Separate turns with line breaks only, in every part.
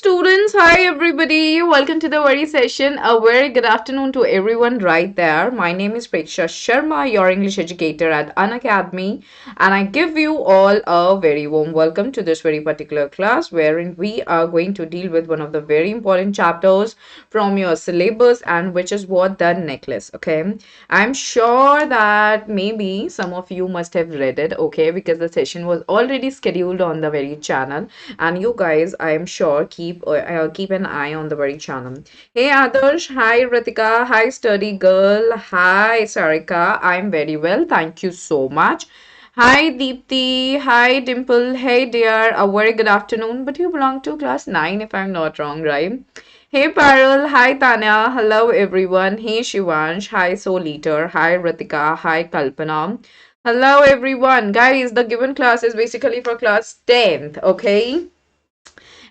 students, hi everybody, welcome to the very session. A very good afternoon to everyone right there. My name is Preksha Sharma, your English educator at Unacademy, and I give you all a very warm welcome to this very particular class wherein we are going to deal with one of the very important chapters from your syllabus, and which is what the necklace. Okay, I'm sure that maybe some of you must have read it, okay, because the session was already scheduled on the very channel, and you guys, I am sure, keep an eye on the very channel. Hey Adarsh, hi Ritika, hi Study Girl, hi Sarika. I'm very well, thank you so much. Hi Deepthi, hi Dimple, hey dear, a very good afternoon. But you belong to class 9 if I'm not wrong, right? Hey Parul, hi Tanya, hello everyone. Hey Shivansh, hi Soliter, hi Ritika, hi Kalpana. Hello everyone. Guys, the given class is basically for class 10th, okay?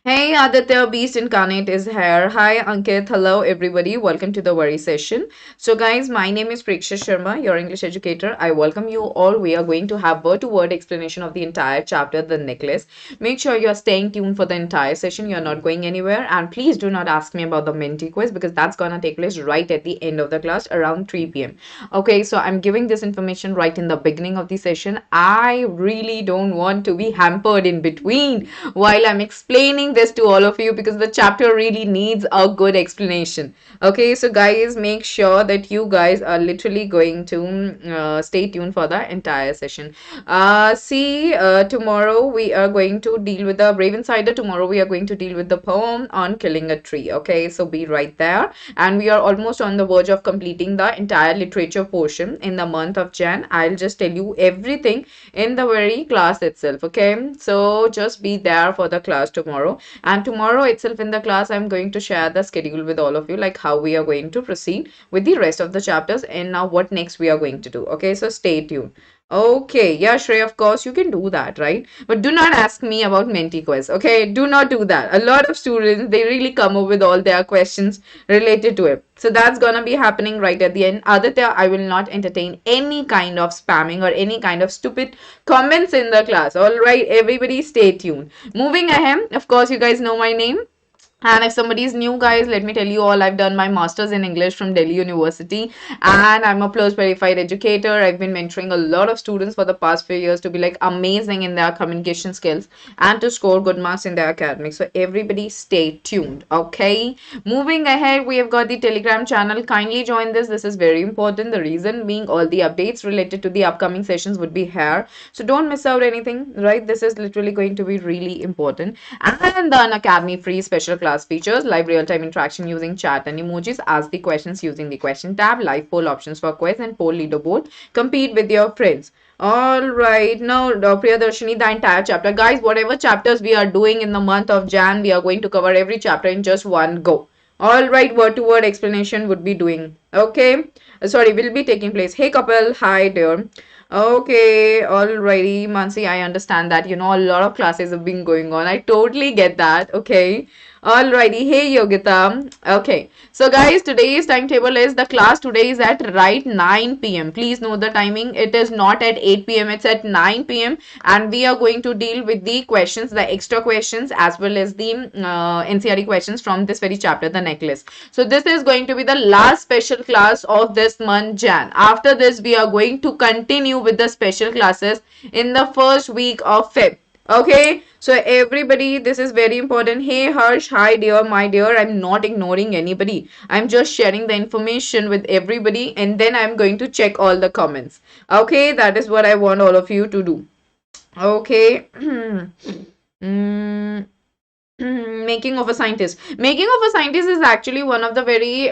Hey Aditya, Beast Incarnate is here. Hi Ankit, hello everybody. Welcome to the very session. So guys, my name is Preksha Sharma, your English educator. I welcome you all. We are going to have word-to-word explanation of the entire chapter, The Necklace. Make sure you are staying tuned for the entire session. You're not going anywhere. And please do not ask me about the Menti Quiz because that's gonna take place right at the end of the class around 3 p.m. Okay, so I'm giving this information right in the beginning of the session. I really don't want to be hampered in between while I'm explaining this to all of you because the chapter really needs a good explanation. Okay, so guys, make sure that you guys are literally going to stay tuned for the entire session. Tomorrow we are going to deal with the Brave Insider. Tomorrow we are going to deal with the poem on killing a tree. Okay, so be right there. And we are almost on the verge of completing the entire literature portion in the month of Jan. I'll just tell you everything in the very class itself. Okay, so just be there for the class tomorrow. And tomorrow itself in the class, I'm going to share the schedule with all of you, like how we are going to proceed with the rest of the chapters and now what next we are going to do. Okay, so stay tuned. Okay, yeah, Shrey, of course, you can do that, right? But do not ask me about Menti Quiz, okay? Do not do that. A lot of students, they really come up with all their questions related to it. So that's gonna be happening right at the end. Aditya, I will not entertain any kind of spamming or any kind of stupid comments in the class. All right, everybody stay tuned. Moving ahead, of course, you guys know my name. And if somebody is new, guys, let me tell you all, I've done my master's in English from Delhi University, and I'm a plus verified educator. I've been mentoring a lot of students for the past few years to be like amazing in their communication skills and to score good marks in their academics. So everybody stay tuned. Okay. Moving ahead, we have got the Telegram channel. Kindly join this. This is very important. The reason being all the updates related to the upcoming sessions would be here. So don't miss out anything, right? This is literally going to be really important. And the Unacademy free special class features, live real-time interaction using chat and emojis, ask the questions using the question tab, live poll options for quiz and poll leaderboard, compete with your friends. All right, now Priyadarshini, the entire chapter, guys, whatever chapters we are doing in the month of Jan, we are going to cover every chapter in just one go. All right, word-to-word explanation would be doing. Okay, sorry, will be taking place. Hey couple, hi dear. Okay, alrighty, Mansi, I understand that, you know, a lot of classes have been going on. I totally get that. Okay. Alrighty, hey Yogita. Okay, so guys, today's timetable is the class today is at right 9 p.m. Please note the timing. It is not at 8 p.m. It's at 9 p.m. and we are going to deal with the questions, the extra questions as well as the NCERT questions from this very chapter, the necklace. So this is going to be the last special class of this month, Jan. After this, we are going to continue with the special classes in the first week of Feb. Okay, so everybody, this is very important. Hey Harsh, hi dear, my dear, I'm not ignoring anybody. I'm just sharing the information with everybody and then I'm going to check all the comments. Okay, that is what I want all of you to do. Okay. Making of a scientist. Making of a scientist is actually one of the very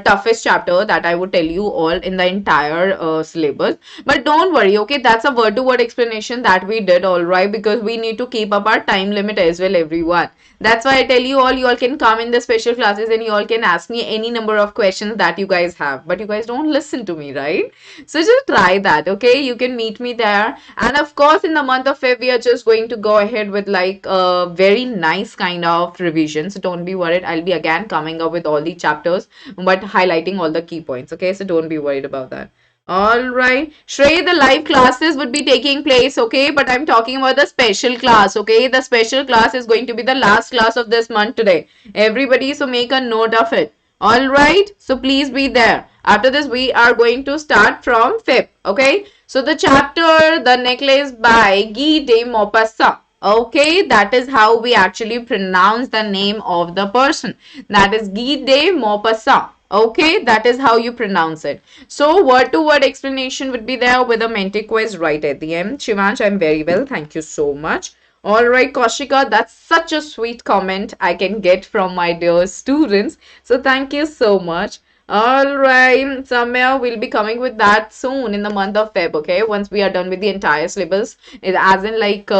toughest chapter that I would tell you all in the entire syllabus. But don't worry, okay, that's a word-to-word explanation that we did, all right, because we need to keep up our time limit as well, everyone. That's why I tell you all can come in the special classes and you all can ask me any number of questions that you guys have. But you guys don't listen to me, right? So just try that, okay? You can meet me there. And of course, in the month of Feb, we are just going to go ahead with like a very nice kind of revision. So don't be worried. I'll be again coming up with all the chapters, but highlighting all the key points, okay? So don't be worried about that. All right. Shrey, the live classes would be taking place, okay? But I'm talking about the special class, okay? The special class is going to be the last class of this month today. Everybody, so make a note of it. All right. So please be there. After this, we are going to start from fifth, okay? So the chapter, The Necklace by Guy de Maupassant. Okay, that is how we actually pronounce the name of the person. That is Guy de Maupassant. Okay, that is how you pronounce it. So word to word explanation would be there with a Menti quiz right at the end. Shivansh, I'm very well. Thank you so much. All right, Kaushika, that's such a sweet comment I can get from my dear students. So thank you so much. All right, Samya will be coming with that soon in the month of Feb, okay? Once we are done with the entire syllabus, as in like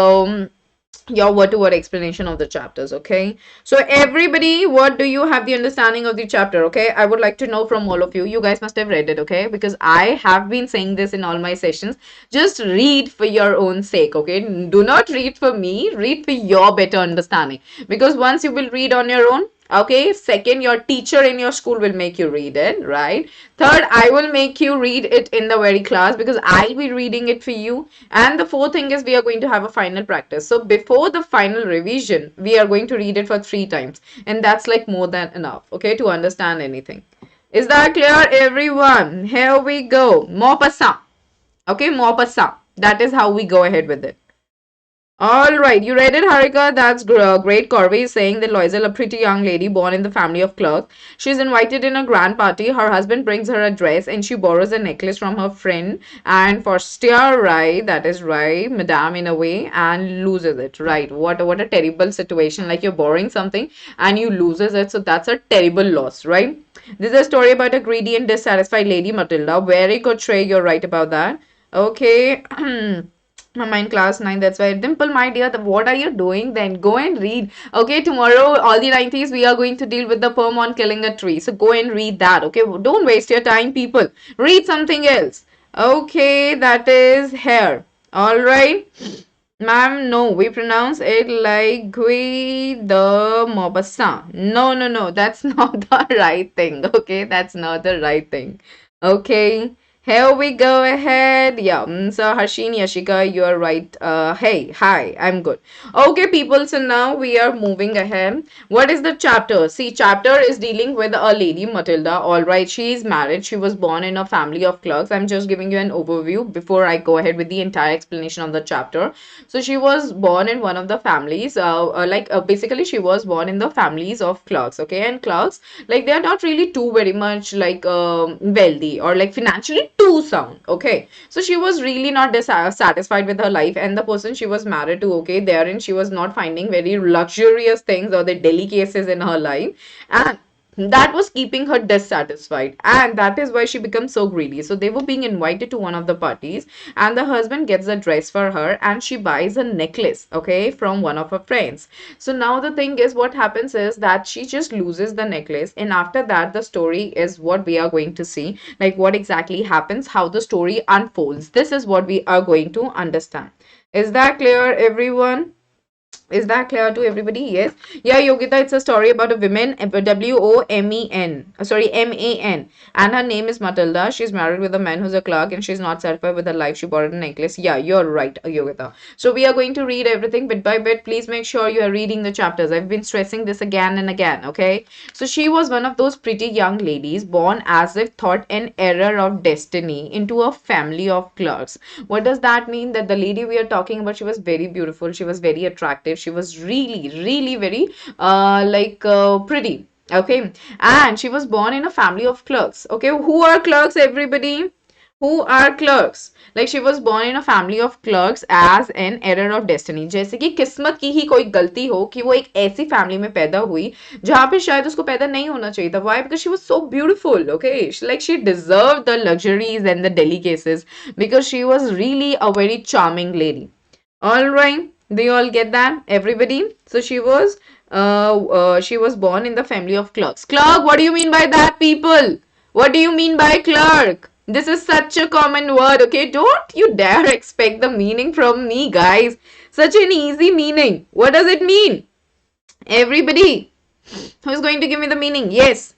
your word to word explanation of the chapters. Okay, so everybody, what do you have the understanding of the chapter? Okay, I would like to know from all of you. You guys must have read it, okay? Because I have been saying this in all my sessions. Just read for your own sake, okay? Do not read for me, read for your better understanding. Because once you will read on your own, okay, second, your teacher in your school will make you read it, right? Third, I will make you read it in the very class because I'll be reading it for you. And the fourth thing is we are going to have a final practice. So before the final revision, we are going to read it for 3 times. And that's like more than enough, okay, to understand anything. Is that clear, everyone? Here we go. Maupassant. Okay, Maupassant. That is how we go ahead with it. All right, you read it, Harika. That's great. Corby is saying that Loisel, a pretty young lady born in the family of clerks, she's invited in a grand party. Her husband brings her a dress and she borrows a necklace from her friend. And for steer right, that is right, madame in a way, and loses it. Right. What a terrible situation. Like you're borrowing something and you loses it. So that's a terrible loss, right? This is a story about a greedy and dissatisfied lady, Matilda. Very good, Trey. You're right about that. Okay. Mama in class 9, that's why. Dimple, my dear, what are you doing then? Go and read. Okay, tomorrow, all the 90s, we are going to deal with the poem on killing a tree. So go and read that. Okay, don't waste your time, people. Read something else. Okay, that is hair. All right. Ma'am, no, we pronounce it like Gui the Maupassant. No, no, no, that's not the right thing. Okay, that's not the right thing. Okay. Here we go ahead. Yeah, so Harshini, Yashika, you're right. Hey, hi, I'm good. Okay, people, so now we are moving ahead. What is the chapter? See, chapter is dealing with a lady, Matilda. All right, she is married. She was born in a family of clerks. I'm just giving you an overview before I go ahead with the entire explanation of the chapter. So she was born in one of the families, basically she was born in the families of clerks, okay? And clerks, like they're not really too very much like wealthy or like financially too sound, okay? So she was really not satisfied with her life and the person she was married to, okay, therein she was not finding very luxurious things or the delicacies in her life. And that was keeping her dissatisfied and that is why she becomes so greedy. So they were being invited to one of the parties and the husband gets a dress for her and she buys a necklace, okay, from one of her friends. So now the thing is, what happens is that she just loses the necklace and after that the story is what we are going to see, like what exactly happens, how the story unfolds. This is what we are going to understand. Is that clear, everyone? Is that clear to everybody? Yes. Yeah, Yogita, it's a story about a woman, Women, sorry, Man. And her name is Matilda. She's married with a man who's a clerk and she's not satisfied with her life. She borrowed a necklace. Yeah, you're right, Yogita. So we are going to read everything bit by bit. Please make sure you are reading the chapters. I've been stressing this again and again, okay? So she was one of those pretty young ladies born as if thought an error of destiny into a family of clerks. What does that mean? That the lady we are talking about, she was very beautiful. She was very attractive. She was really, really very pretty. Okay. And she was born in a family of clerks. Okay. Who are clerks, everybody? Who are clerks? Like she was born in a family of clerks as an error of destiny. जैसे कि किस्मत की ही कोई गलती हो कि वो एक ऐसी फैमिली में पैदा हुई जहाँ पे शायद उसको पैदा नहीं होना चाहिए था. Why? Because she was so beautiful. Okay, she deserved the luxuries and the delicacies because she was really a very charming lady. All right, do you all get that, everybody? So she was born in the family of clerks. Clerk, what do you mean by that, people? What do you mean by clerk? This is such a common word, okay? Don't you dare expect the meaning from me, guys. Such an easy meaning. What does it mean? Everybody, who's going to give me the meaning? Yes.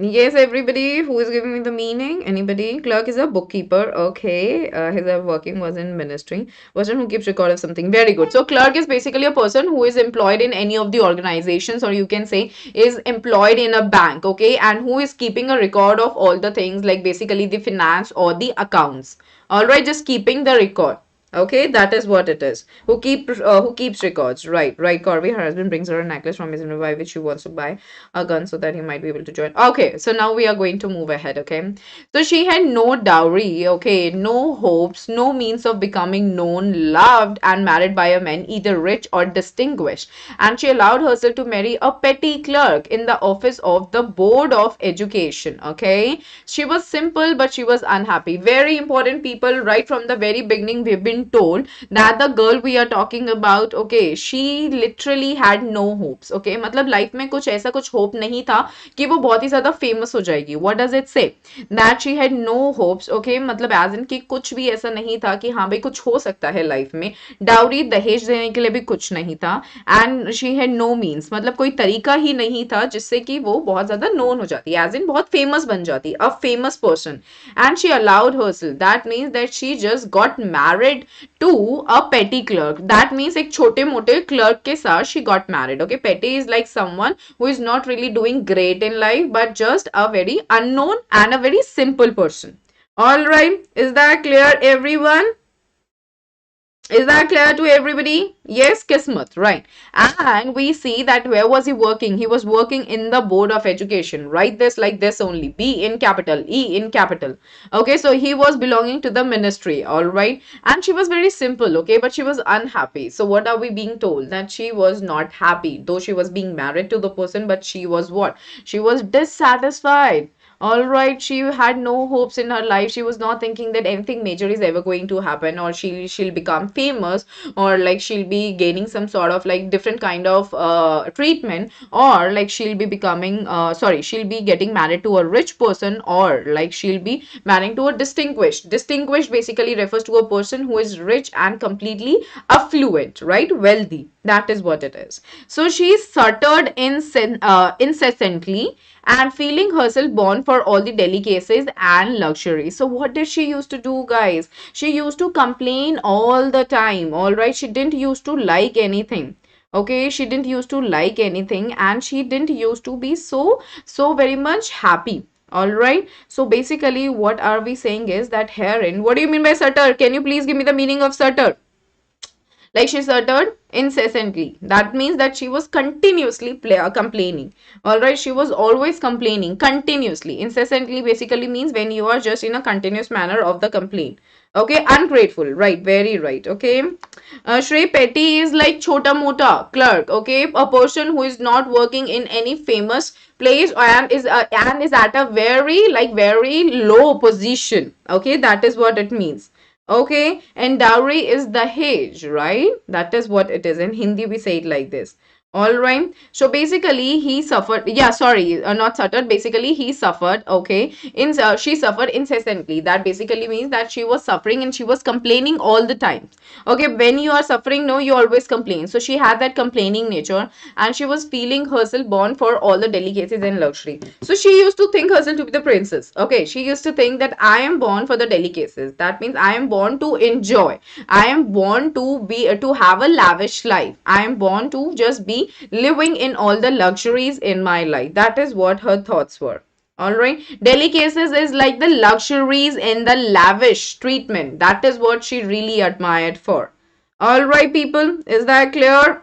Yes, everybody who is giving me the meaning? Anybody? Clerk is a bookkeeper. Okay. His working was in ministry. Person who keeps record of something. Very good. So clerk is basically a person who is employed in any of the organizations, or you can say is employed in a bank. Okay. And who is keeping a record of all the things like basically the finance or the accounts. All right. Just keeping the record. Okay, that is what it is. Who keeps records? Right, right. Corby, her husband brings her a necklace from his nearby, which she wants to buy a gun so that he might be able to join. Okay, so now we are going to move ahead. Okay, so she had no dowry. Okay, no hopes, no means of becoming known, loved, and married by a man either rich or distinguished. And she allowed herself to marry a petty clerk in the office of the Board of Education. Okay, she was simple, but she was unhappy. Very important, people. Right from the very beginning, we've been told that the girl we are talking about, okay, she literally had no hopes. Okay, मतलब life में कुछ ऐसा कुछ hope नहीं था कि वो बहुत ही ज़्यादा famous हो जाएगी. What does it say? That she had no hopes. Okay, मतलब as in कि कुछ भी ऐसा नहीं था कि हाँ भाई कुछ हो सकता है life में. Dowry दहेज देने के लिए भी कुछ नहीं था. And she had no means. मतलब कोई तरीका ही नहीं था जिससे कि वो बहुत ज़्यादा known हो जाती. As in बहुत famous बन जाती. A famous person. And she allowed herself. That means that she just got married to a petty clerk. That means एक छोटे मोटे clerk के साथ she got married. Okay, petty is like someone who is not really doing great in life, but just a very unknown and a very simple person. All right, is that clear, everyone? Is that clear to everybody? Yes, Kismet, right. And we see that where was he working? He was working in the Board of Education. Write this like this only. B in capital, E in capital. Okay, so he was belonging to the ministry, all right. And she was very simple, okay, but she was unhappy. So what are we being told? That she was not happy. Though she was being married to the person, but she was what? She was dissatisfied. All right, she had no hopes in her life. She was not thinking that anything major is ever going to happen, or she'll become famous, or like she'll be gaining some sort of like different kind of treatment, or like she'll be becoming she'll be getting married to a rich person, or like she'll be marrying to a distinguished. Distinguished basically refers to a person who is rich and completely affluent, right? Wealthy. That is what it is. So she stuttered incessantly and feeling herself born for all the delicacies and luxuries. So what did she used to do, guys? She used to complain all the time. All right, she didn't used to like anything. Okay, she didn't used to like anything, and she didn't used to be so very much happy. All right, so basically what are we saying is that herein, what do you mean by stutter? Can you please give me the meaning of stutter? Like she stuttered incessantly. That means that she was continuously complaining. Alright, she was always complaining continuously. Incessantly basically means when you are just in a continuous manner of the complaint. Okay, ungrateful. Right, very right. Okay. Shri Petty is like chota mota clerk. Okay, a person who is not working in any famous place and is at a very low position. Okay, that is what it means. Okay, and dowry is dahej, right? That is what it is. In Hindi, we say it like this. All right. So basically, he suffered. Yeah, sorry, not suffered. Basically, he suffered. Okay. She suffered incessantly. That basically means that she was suffering and she was complaining all the time. Okay. When you are suffering, no, you always complain. So she had that complaining nature, and she was feeling herself born for all the delicacies and luxury. So she used to think herself to be the princess. Okay. She used to think that I am born for the delicacies. That means I am born to enjoy. I am born to have a lavish life. I am born to just be living in all the luxuries in my life. That is what her thoughts were. All right. Delicacies is like the luxuries and the lavish treatment. That is what she really admired for. All right, people. Is that clear?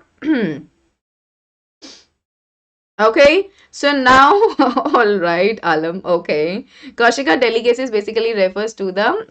Okay, so now, all right, Alam, okay. Kaushika, delicacies basically refers to the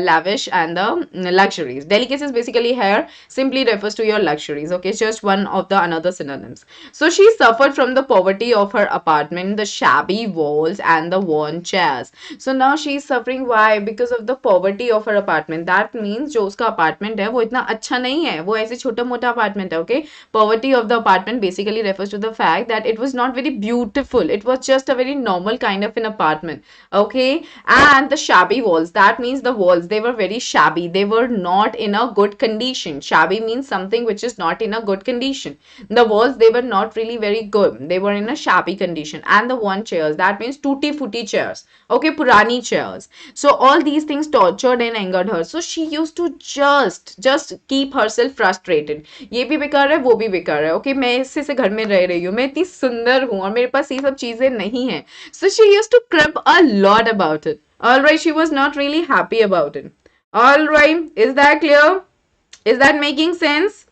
lavish and the luxuries. Delicacies basically here simply refers to your luxuries, okay, just one of the another synonyms. So she suffered from the poverty of her apartment, the shabby walls and the worn chairs. So now she is suffering, why? Because of the poverty of her apartment. That means जो उसका apartment है वो इतना अच्छा नहीं है, वो ऐसे छोटा मोटा apartment है, okay. Poverty of the apartment basically refers to the fact that it was not very beautiful. It was just a very normal kind of an apartment. Okay. And the shabby walls, that means the walls, they were very shabby. They were not in a good condition. Shabby means something which is not in a good condition. The walls, they were not really very good. They were in a shabby condition. And the one chairs, that means tutti frutti chairs. Okay, purani chairs. So all these things tortured and angered her. So she used to just keep herself frustrated. ये भी बेकार है, वो भी बेकार है. Okay, मैं इसी से घर में रह रही हूँ. मैं इतनी सुंदर हूँ और मेरे पास ये सब चीजें नहीं हैं. So she used to crib a lot about it. Alright, she was not really happy about it. Alright, is that clear? Is that making sense?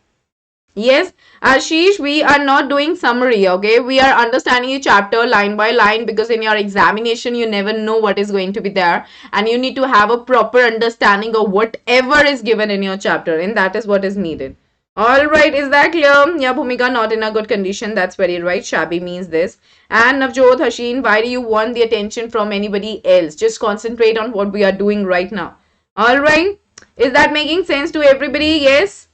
Yes, Ashish, we are not doing summary, okay? We are understanding the chapter line by line because in your examination, you never know what is going to be there and you need to have a proper understanding of whatever is given in your chapter and that is what is needed. All right, is that clear? Yeah, Bhumika, not in a good condition. That's very right. Shabby means this. And Navjot, Hashin, why do you want the attention from anybody else? Just concentrate on what we are doing right now. All right, is that making sense to everybody? Yes?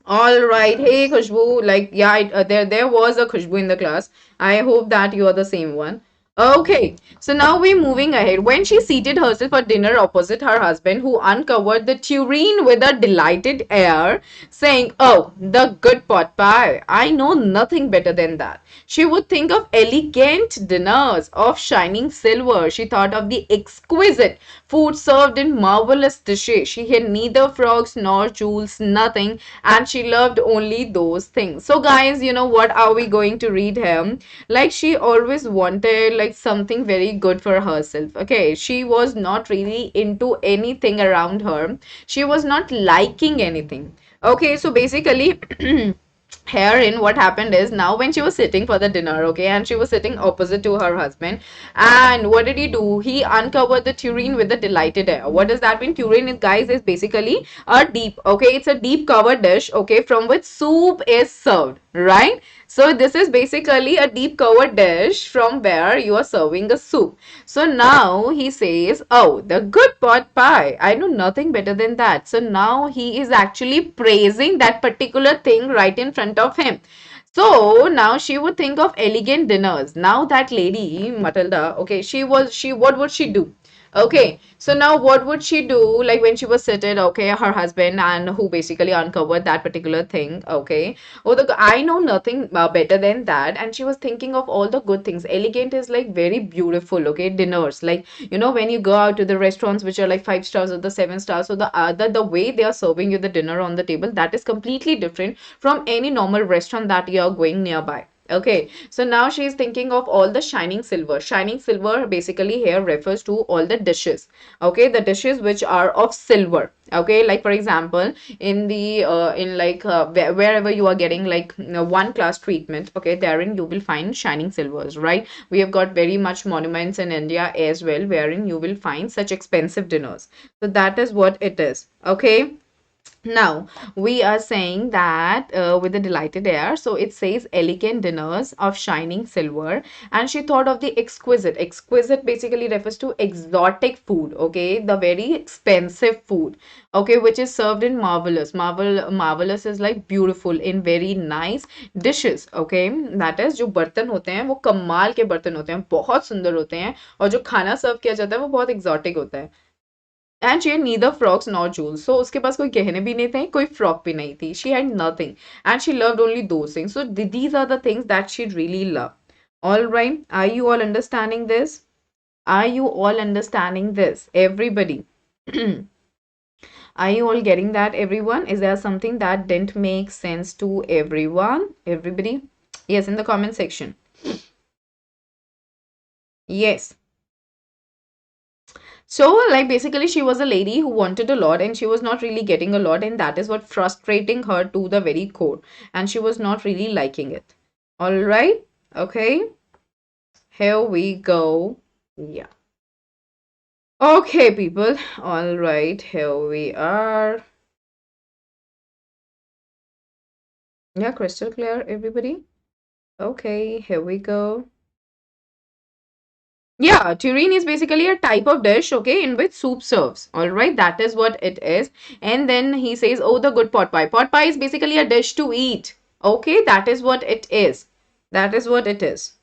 All right. Hey, Khushbu. Like, yeah, there was a Khushbu in the class. I hope that you are the same one. Okay, so now we're moving ahead. When she seated herself at dinner opposite her husband, who uncovered the tureen with a delighted air, saying, "Oh, the good pot pie. I know nothing better than that." She would think of elegant dinners of shining silver. She thought of the exquisite food served in marvelous dishes. She had neither frogs nor jewels, nothing, and she loved only those things. So, guys, you know what are we going to read here? Like, she always wanted like something very good for herself. Okay, she was not really into anything around her. She was not liking anything. Okay, so basically herein what happened is, now when she was sitting for the dinner, okay, and she was sitting opposite to her husband, and what did he do? He uncovered the tureen with a delighted air. What does that mean? Tureen is, guys, is basically a deep, okay, it's a deep covered dish, okay, from which soup is served, right? So this is basically a deep covered dish from where you are serving a soup. So now he says, "Oh, the good pot pie. I know nothing better than that." So now he is actually praising that particular thing right in front of him. So now she would think of elegant dinners. Now that lady, Matilda, okay, what would she do? Okay, so now what would she do? Like when she was seated, okay, her husband and who basically uncovered that particular thing, okay. Oh, I know nothing better than that. And she was thinking of all the good things. Elegant is like very beautiful, okay, dinners. Like, you know, when you go out to the restaurants which are like 5 stars or the 7 stars, so the way they are serving you the dinner on the table, that is completely different from any normal restaurant that you are going nearby. Okay, so now she is thinking of all the shining silver. Shining silver basically here refers to all the dishes. Okay, the dishes which are of silver. Okay, like for example, in the in like wherever you are getting like, you know, one class treatment. Okay, therein you will find shining silvers, right? We have got very much monuments in India as well, wherein you will find such expensive dinners. So that is what it is. Okay. Now, we are saying that with a delighted air, so it says elegant dinners of shining silver, and she thought of the exquisite. Exquisite basically refers to exotic food, okay, the very expensive food, okay, which is served in marvelous. Marvelous is like beautiful in very nice dishes, okay, that is जो बर्तन होते हैं वो कमाल के बर्तन होते हैं, बहुत सुंदर होते हैं, और जो खाना सर्व किया जाता है वो बहुत exotic होता है. And she had neither frocks nor jewels. So उसके पास कोई गहने भी नहीं थे, कोई फ्रॉक भी नहीं थी. She had nothing. And she loved only those things. So these are the things that she really loved. All right. Are you all understanding this? Are you all understanding this? Everybody. Are you all getting that, everyone? Is there something that didn't make sense to everyone? Everybody? Yes, in the comment section. Yes. So, like, basically, she was a lady who wanted a lot and she was not really getting a lot, and that is what frustrating her to the very core. And she was not really liking it. All right. Okay. Here we go. Yeah. Okay, people. All right. Here we are. Yeah, crystal clear, everybody. Okay, here we go. Yeah, tureen is basically a type of dish, okay, in which soup serves. All right, that is what it is. And then he says, "Oh, the good pot pie." Pot pie is basically a dish to eat. Okay, that is what it is. That is what it is.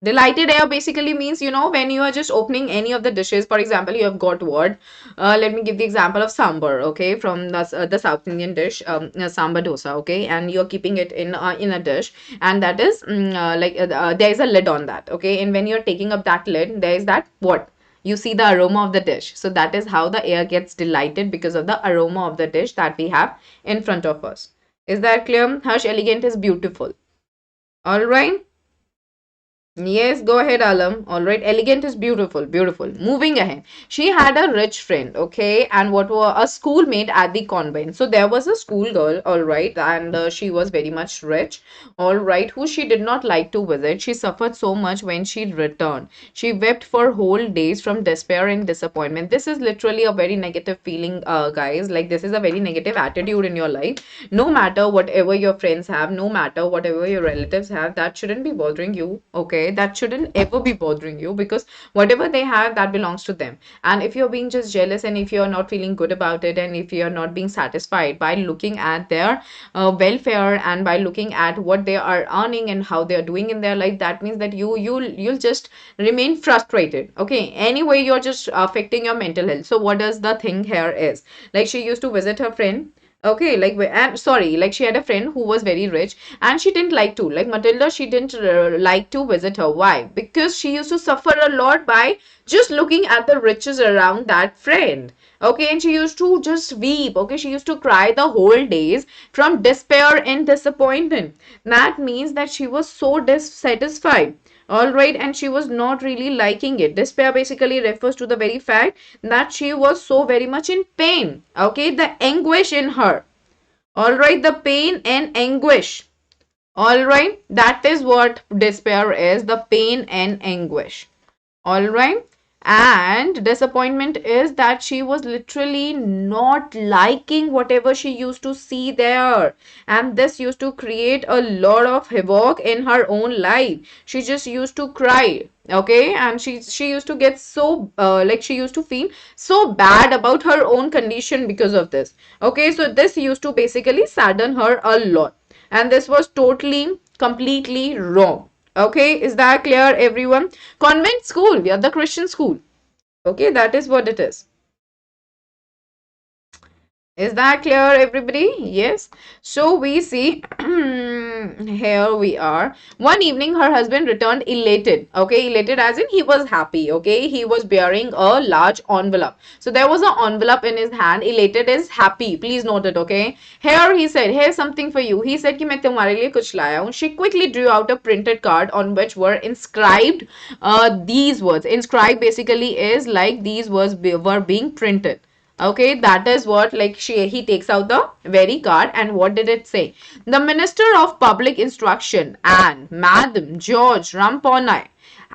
Delighted air basically means, you know, when you are just opening any of the dishes. For example, you have got what? Let me give the example of sambar, okay, from the South Indian dish, sambar dosa, okay, and you're keeping it in a dish, and that is there is a lid on that, okay, and when you're taking up that lid, there is that what? You see the aroma of the dish. So that is how the air gets delighted, because of the aroma of the dish that we have in front of us. Is that clear? Harsh, elegant is beautiful. All right. Yes, go ahead, Alam. All right, elegant is beautiful, beautiful. Moving ahead, she had a rich friend, okay, and what were a schoolmate at the convent. So there was a schoolgirl, all right, and she was very much rich, all right, who she did not like to visit. She suffered so much when she returned. She wept for whole days from despair and disappointment. This is literally a very negative feeling, guys. Like, this is a very negative attitude in your life. No matter whatever your friends have, no matter whatever your relatives have, that shouldn't be bothering you, okay? That shouldn't ever be bothering you, because whatever they have, that belongs to them. And if you're being just jealous, and if you're not feeling good about it, and if you're not being satisfied by looking at their welfare, and by looking at what they are earning and how they are doing in their life, that means that you'll just remain frustrated, okay? Anyway, you're just affecting your mental health. So what does the thing here is, like, she used to visit her friend. Okay, like, and sorry, like, she had a friend who was very rich, and she didn't like to, like, Matilda, she didn't like to visit her. Why? Because she used to suffer a lot by just looking at the riches around that friend. Okay, and she used to just weep. Okay, she used to cry the whole days from despair and disappointment. That means that she was so dissatisfied. All right, and she was not really liking it. Despair basically refers to the very fact that she was so very much in pain. Okay, the anguish in her. All right, the pain and anguish. All right, that is what despair is, the pain and anguish. All right. And disappointment is that she was literally not liking whatever she used to see there. And this used to create a lot of havoc in her own life. She just used to cry. Okay, and she used to get so like, she used to feel so bad about her own condition because of this. Okay, so this used to basically sadden her a lot, and this was totally completely wrong. Okay, is that clear, everyone? Convent school, we are the Christian school. Okay, that is what it is. Is that clear, everybody? Yes. So we see here we are. One evening, her husband returned elated. Okay, elated as in he was happy. Okay, he was bearing a large envelope. So there was an envelope in his hand. Elated is happy. Please note it. Okay. Here he said, "Here's something for you." He said, "कि मैं तुम्हारे लिए कुछ लाया हूँ." She quickly drew out a printed card on which were inscribed these words. Inscribed basically is like these words were being printed. Okay, that is what, like, he takes out the very card, and what did it say? The Minister of Public Instruction and Madam George Ramponai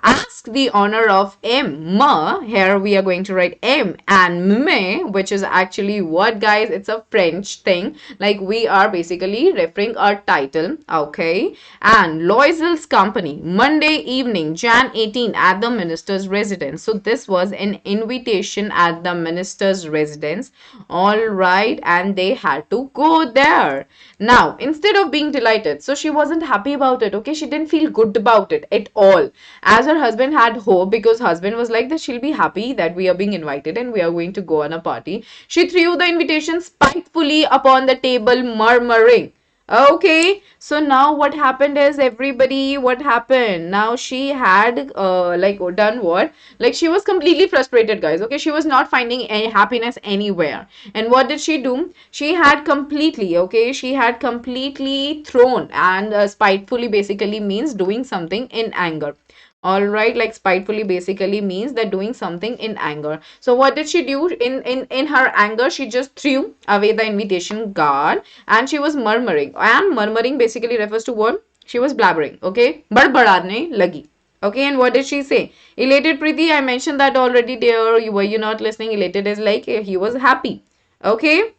ask the honor of M. Here we are going to write M and me, which is actually what, guys? It's a French thing. Like, we are basically referring our title. Okay. And Loisel's company, Monday evening, Jan 18 at the minister's residence. So this was an invitation at the minister's residence. All right. And they had to go there. Now, instead of being delighted, so she wasn't happy about it. Okay. She didn't feel good about it at all. As her husband had hope, because husband was like that she'll be happy that we are being invited and we are going to go on a party. She threw the invitation spitefully upon the table, murmuring. Okay, so now what happened is, everybody, what happened? Now she had like, done what? Like, she was completely frustrated, guys. Okay, she was not finding any happiness anywhere. And what did she do? She had completely, okay, she had completely thrown, and spitefully basically means doing something in anger. All right, like, spitefully basically means that doing something in anger. So what did she do? In her anger, she just threw away the invitation card, and she was murmuring. And murmuring basically refers to what? She was blabbering. Okay, बड़बड़ाने lagi. Okay, and what did she say? Elated Preeti, I mentioned that already, dear. Were you not listening? Elated is like, he was happy. Okay.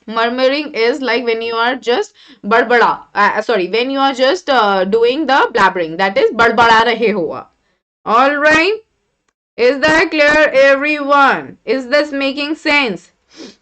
Murmuring is like when you are just barbara. Sorry, when you are just doing the blabbering. That is barbara rahe hua. All right. Is that clear, everyone? Is this making sense?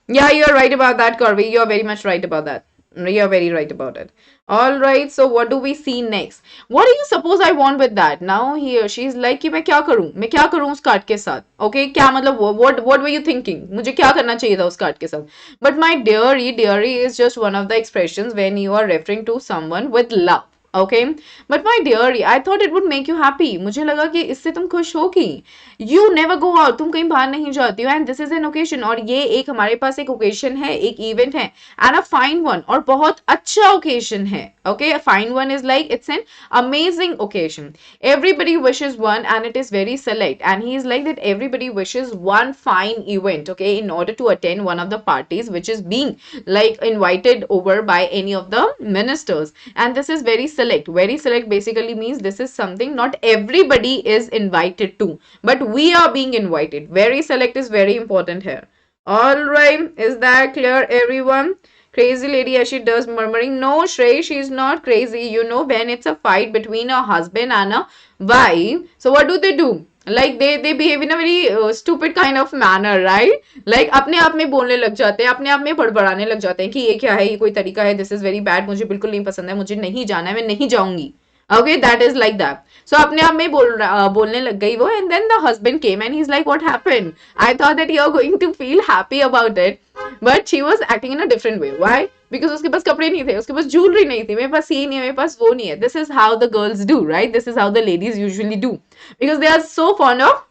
Yeah, you're right about that, Corby. You're very much right about that. You're very right about it. All right, so what do we see next? What do you suppose I want with that? Now here she's like कि मैं क्या करूं उस card के साथ? Okay, क्या मतलब what were you thinking? मुझे क्या करना चाहिए था उस कार्ड के साथ? But my dearie is just one of the expressions when you are referring to someone with love. Okay, but my dearie, I thought it would make you happy. मुझे लगा कि इससे तुम खुश होगी. You never go out, तुम कहीं बाहर नहीं जाती हो, and this is an occasion, और ये एक हमारे पास एक occasion है, एक event है, and a fine one, और बहुत अच्छा occasion है. Okay, a fine one is like it's an amazing occasion. Everybody wishes one, and it is very select, and he is like that everybody wishes one fine event, okay, in order to attend one of the parties which is being like invited over by any of the ministers, and this is very select. Very select basically means this is something not everybody is invited to, but we are being invited. Very select is very important here. All right, is that clear, everyone? Crazy lady as she does murmuring. No, Shrey, she's not crazy. You know, when it's a fight between a husband and a wife, so what do? Like they behave in a very stupid kind of manner, right? Like अपने आप में बोलने लग जाते हैं, अपने आप में बड़बड़ाने लग जाते हैं कि ये क्या है, ये कोई तरीका है, this is very bad, मुझे बिल्कुल नहीं पसंद है, मुझे नहीं जाना है, मैं नहीं जाऊंगी. Okay, that is like that. So अपने आप में बोलने लग गई वो, and then the husband came and he's like, what happened? I thought that you're going to feel happy about it, but she was acting in a different way. Why? Because उसके पास कपड़े नहीं थे, उसके पास jewelry नहीं थी, मेरे पास ये नहीं है, मेरे पास वो नहीं है. This is how the girls do, right? This is how the ladies usually do, because they are so fond of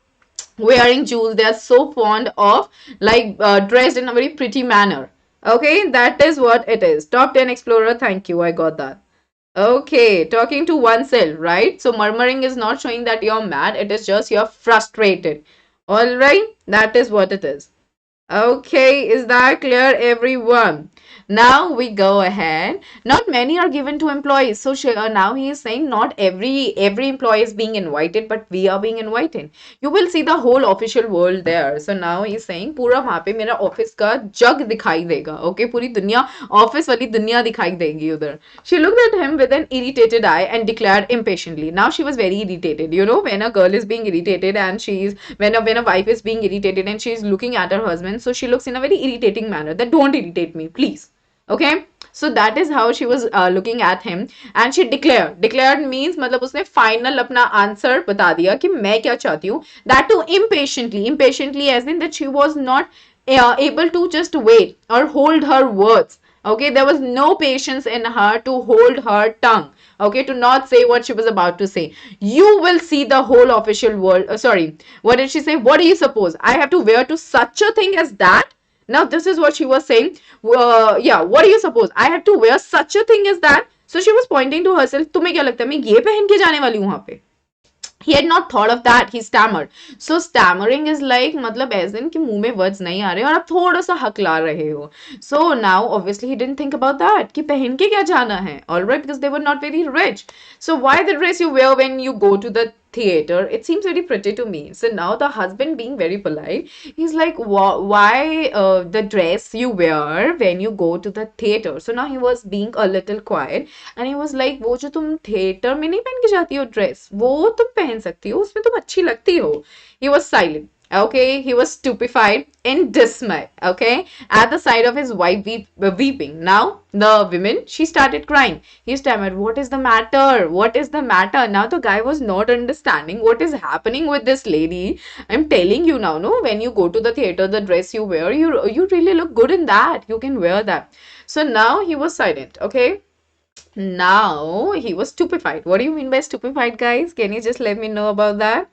wearing jewels. They are so fond of like dressed in a very pretty manner. Okay, that is what it is. Top 10 explorer, thank you, I got that. Okay, talking to oneself, right? So murmuring is not showing that you're mad, it is just you're frustrated. All right, that is what it is. Okay, is that clear, everyone? Now we go ahead. Not many are given to employees. So now he is saying not every employee is being invited, but we are being invited. You will see the whole official world there. So now he is saying पूरा वहाँ पे मेरा office का जग दिखाई देगा. Okay, पूरी दुनिया office वाली दुनिया दिखाई देगी उधर. She looked at him with an irritated eye and declared impatiently. Now she was very irritated. You know, when a girl is being irritated and when a wife is being irritated and she is looking at her husband, so she looks in a very irritating manner that don't irritate me, please. Okay, so that is how she was looking at him, and she declared means मतलब उसने final अपना answer बता दिया कि मैं क्या चाहती हूँ. That too impatiently as in that she was not able to just wait or hold her words. Okay, there was no patience in her to hold her tongue. Okay, to not say what she was about to say. You will see the whole official world. Sorry, what did she say? What do you suppose I have to wear to such a thing as that? Now this is what she was saying. Yeah, what do you suppose I have to wear such a thing as that? So she was pointing to herself. तुम्हें क्या लगता है मैं ये पहन के जाने वाली हूँ वहां पे? He had not thought of that. He stammered. So stammering is like मतलब as in कि मुंह में words नहीं आ रहे और आप थोड़ा सा हकला रहे हो. So now obviously he didn't think about that कि पहन के क्या जाना है. Alright, because they were not very rich. So why the dress you wear when you go to the theater? It seems very pretty to me. So now the husband being very polite, he's like, why the dress you wear when you go to the theater? So now he was being a little quiet and he was like, वो जो तुम theater में नहीं पहन के जाती हो dress, वो तुम पहन सकती हो, उसमें तुम अच्छी लगती हो. He was silent. Okay, he was stupefied in dismay, okay, at the sight of his wife weeping. Now, the woman, she started crying. He stammered, what is the matter? What is the matter? Now, the guy was not understanding what is happening with this lady. I'm telling you now, no, when you go to the theater, the dress you wear, you really look good in that. You can wear that. So now he was silent, okay. Now, he was stupefied. What do you mean by stupefied, guys? Can you just let me know about that?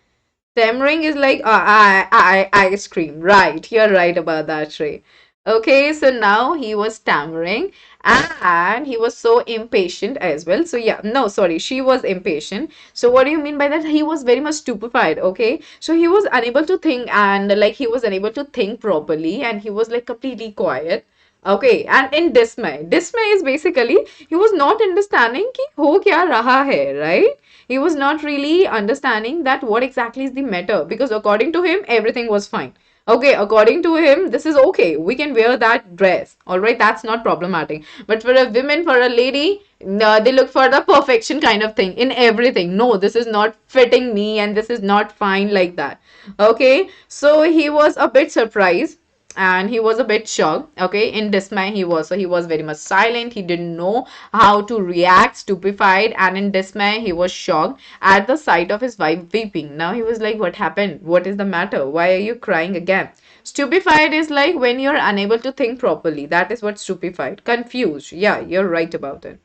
Stammering is like ice cream. Right, you're right about that, Shrey. Okay, so now he was stammering and he was so impatient as well. So yeah, no, sorry, she was impatient. So what do you mean by that? He was very much stupefied, okay? So he was unable to think and like he was unable to think properly and he was like completely quiet. Okay, and in dismay. Dismay is basically he was not understanding कि हो क्या रहा है, right? He was not really understanding that what exactly is the matter because according to him everything was fine. Okay, according to him this is okay. We can wear that dress. All right, that's not problematic. But for a woman, for a lady, they look for the perfection kind of thing in everything. No, this is not fitting me and this is not fine like that. Okay, so he was a bit surprised. and he was a bit shocked. Okay, in dismay he was, so he was very much silent. He didn't know how to react, stupefied, and in dismay he was shocked at the sight of his wife weeping. Now he was like, what happened? What is the matter? Why are you crying again? Stupefied is like when you're unable to think properly. That is what stupefied. Confused. Yeah, you're right about it.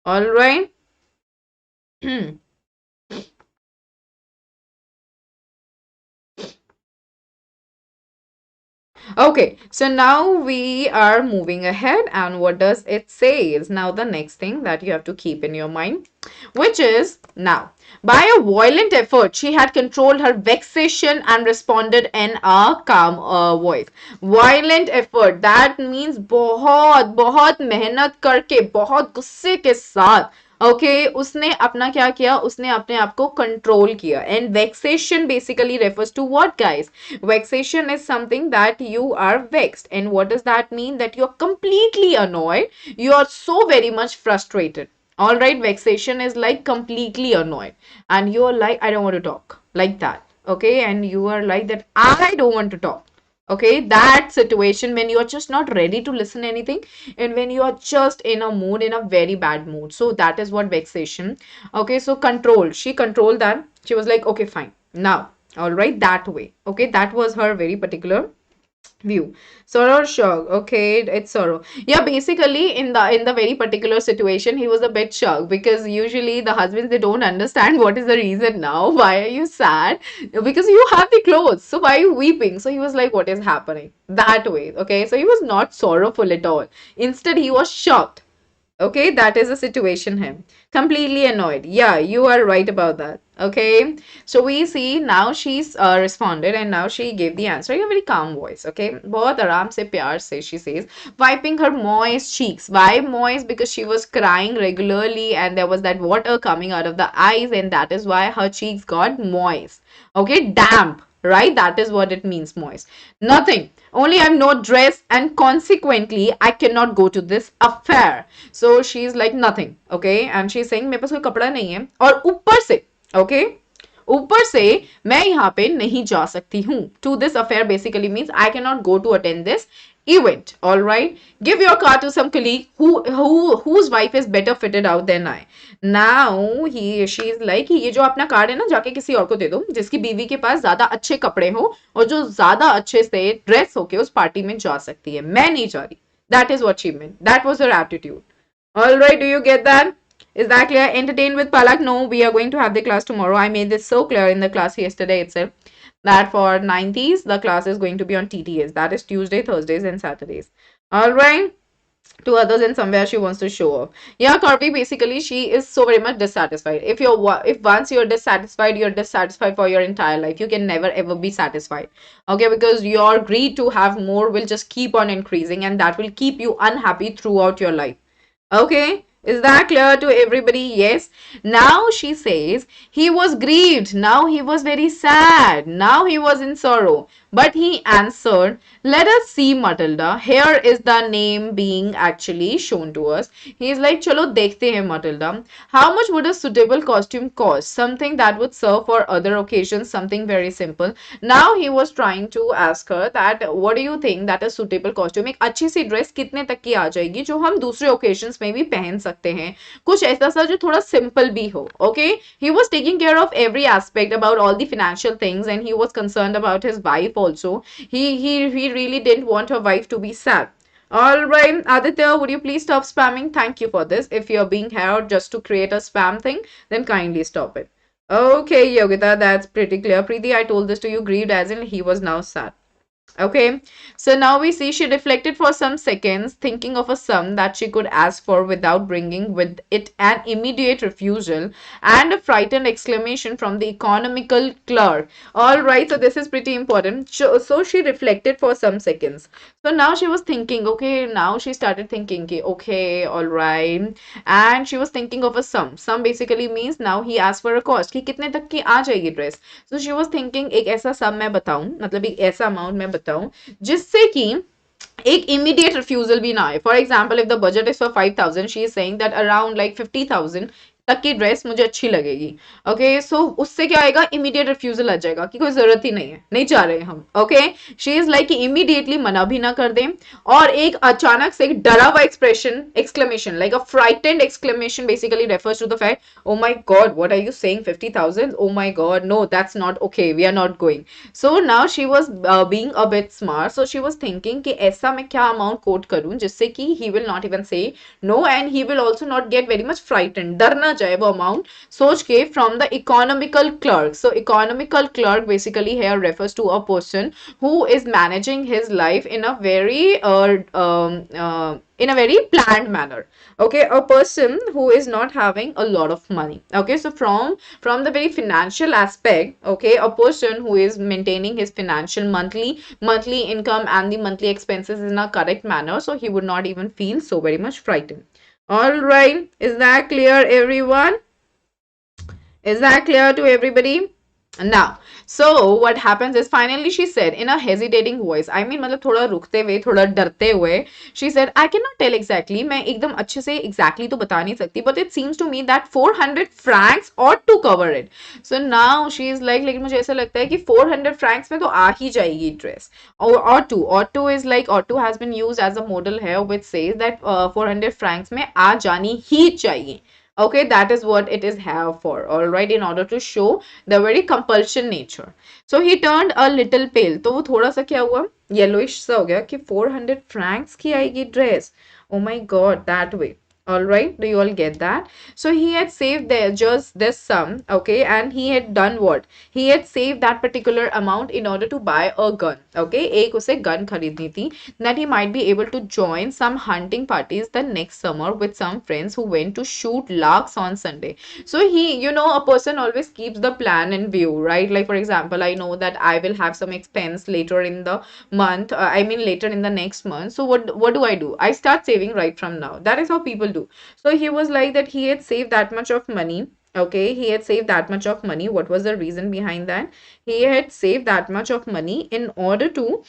All right. Okay, so now we are moving ahead, and what does it say is now the next thing that you have to keep in your mind, which is now, by a violent effort, she had controlled her vexation and responded in a calm voice. Violent effort, that means बहुत बहुत मेहनत करके, बहुत गुस्से के साथ, okay उसने अपना क्या किया, उसने अपने आप को कंट्रोल किया. And vexation basically refers to what guys? Vexation is something that you are vexed. And what does that mean? That you're completely annoyed. You are so very much frustrated. All right, vexation is like completely annoyed. And you're like, I don't want to talk. Like that. Okay, and you are like that, I don't want to talk. Okay, that situation when you are just not ready to listen anything, and when you are just in a mood, in a very bad mood. So that is what vexation. Okay, so control. She controlled that. She was like, okay, fine. Now, all right, that way. Okay, that was her very particular view. Sorrow or shock? Okay, it's sorrow. Yeah, basically in the very particular situation he was a bit shocked, because usually the husbands, they don't understand what is the reason now, why are you sad, because you have the clothes, so why are you weeping? So he was like, what is happening, that way. Okay, so he was not sorrowful at all, instead he was shocked. Okay, that is the situation him. Completely annoyed. Yeah, you are right about that. Okay, so we see now she's responded, and now she gave the answer in a very calm voice. Okay, बहुत आराम से प्यार से she says, wiping her moist cheeks. Why moist? Because she was crying regularly and there was that water coming out of the eyes, and that is why her cheeks got moist. Okay, damp, right? That is what it means, moist. Nothing. Only I have no dress, and consequently I cannot go to this affair. So she's like nothing. Okay, and she's saying मेरे पास कोई कपड़ा नहीं है, और ऊपर से, okay, ऊपर से मैं यहाँ पे नहीं जा सकती हूँ. To this affair basically means I cannot go to attend this event. All right, give your car to some colleague whose wife is better fitted out than I. Now she is like, ये जो अपना card है ना, जाके किसी और को दे दो जिसकी बीवी के पास ज्यादा अच्छे कपड़े हो और जो ज्यादा अच्छे से ड्रेस होके उस पार्टी में जा सकती है, मैं नहीं जा रही. That is what she meant. That was her attitude. All right, do you get that? Is that clear? Entertained with Palak? No, we are going to have the class tomorrow. I made this so clear in the class yesterday itself, that for 90s, the class is going to be on TTS. That is Tuesday, Thursdays, and Saturdays. All right. To others, and somewhere she wants to show off. Yeah, Kirby, basically, she is so very much dissatisfied. If once you're dissatisfied for your entire life. You can never ever be satisfied. Okay, because your greed to have more will just keep on increasing, and that will keep you unhappy throughout your life. Okay, is that clear to everybody? Yes. Now she says he was grieved. Now he was very sad. Now he was in sorrow. But he answered, let us see, Matilda. Here is the name being actually shown to us. He is like, chalo dekhte hain, Matilda. How much would a suitable costume cost? Something that would serve for other occasions, something very simple. Now he was trying to ask her that, what do you think that a suitable costume, एक अच्छी सी dress कितने तक की आ जाएगी जो हम दूसरे occasions में भी पहन सकते हैं, कुछ ऐसा सा जो थोड़ा simple भी हो. Okay, he was taking care of every aspect about all the financial things, and he was concerned about his wife also. He really didn't want her wife to be sad. All right, Aditya, would you please stop spamming? Thank you for this. If you're being hired just to create a spam thing, then kindly stop it. Okay, Yogita, that's pretty clear. Preeti, I told this to you, grieved as in he was now sad. Okay, so now we see she reflected for some seconds, thinking of a sum that she could ask for without bringing with it an immediate refusal and a frightened exclamation from the economical clerk. All right, so this is pretty important. So she reflected for some seconds. So now she was thinking, okay, now she started thinking, okay, all right. And she was thinking of a sum. Sum basically means now he asked for a cost. कि कितने तक की आ जाएगी dress. So she was thinking एक ऐसा sum मैं बताऊं, मतलब एक ऐसा amount मैं बताऊं जिससे कि एक immediate refusal भी ना आए. For example, if the budget is for 5,000, she is saying that around like 50,000 तक की ड्रेस मुझे अच्छी लगेगी। ओके, सो उससे क्या आएगा, इमीडिएट रिफ्यूजल आ जाएगा कि कोई जरूरत ही नहीं है, नहीं चाह रहे हम। Okay, she is like immediately मना भी ना कर दें, और एक अचानक से एक डरा हुआ expression, exclamation, like a frightened exclamation basically refers to the fact, oh my god what are you saying, 50,000, oh my god no that's not okay, we are not going. So now she was being a bit smart, so she was thinking कि ऐसा मैं क्या amount quote करूं जिससे कि he will not even say no, and he will also not get very much frightened, डर ना जाए वो अमाउंट सोच के, from the economical clerk. So economical clerk basically here refers to a person who is managing his life in a very planned manner. Okay, a person who is not having a lot of money. Okay, so from the very financial aspect, okay, a person who is maintaining his financial monthly income and the monthly expenses in a correct manner, so he would not even feel so very much frightened. All right, is that clear, everyone? Is that clear to everybody? Now, so what happens is finally she said in a hesitating voice, I mean मतलब थोड़ा रुकते हुए, थोड़ा डरते हुए, she said, I cannot tell exactly, मैं एकदम अच्छे से exactly तो बता नहीं सकती, but it seems to me that 400 francs ought to cover it. So now she is like, लेकिन मुझे ऐसा लगता है कि 400 francs में तो आ ही जाएगी dress. Ought to is like, ought to has been used as a modal here which says that 400 francs में आ जानी ही चाहिए. Okay, that is what it is here for, all right, in order to show the very compulsion nature. So he turned a little pale. तो वो थोड़ा सा क्या हुआ, yellowish सा हो गया कि 400 francs की आएगी dress. Oh my god, that way. All right, do you all get that? So he had saved there just this sum, okay, and he had done what? He had saved that particular amount in order to buy a gun, okay, एक उसे gun खरीदनी थी, that he might be able to join some hunting parties the next summer with some friends who went to shoot larks on Sunday. So he, you know, a person always keeps the plan in view, right? Like for example, I know that I will have some expense later in the month, I mean later in the next month. So what do? I start saving right from now. That is how people do. So he was like that he had saved that much of money. Okay, he had saved that much of money. What was the reason behind that? He had saved that much of money in order to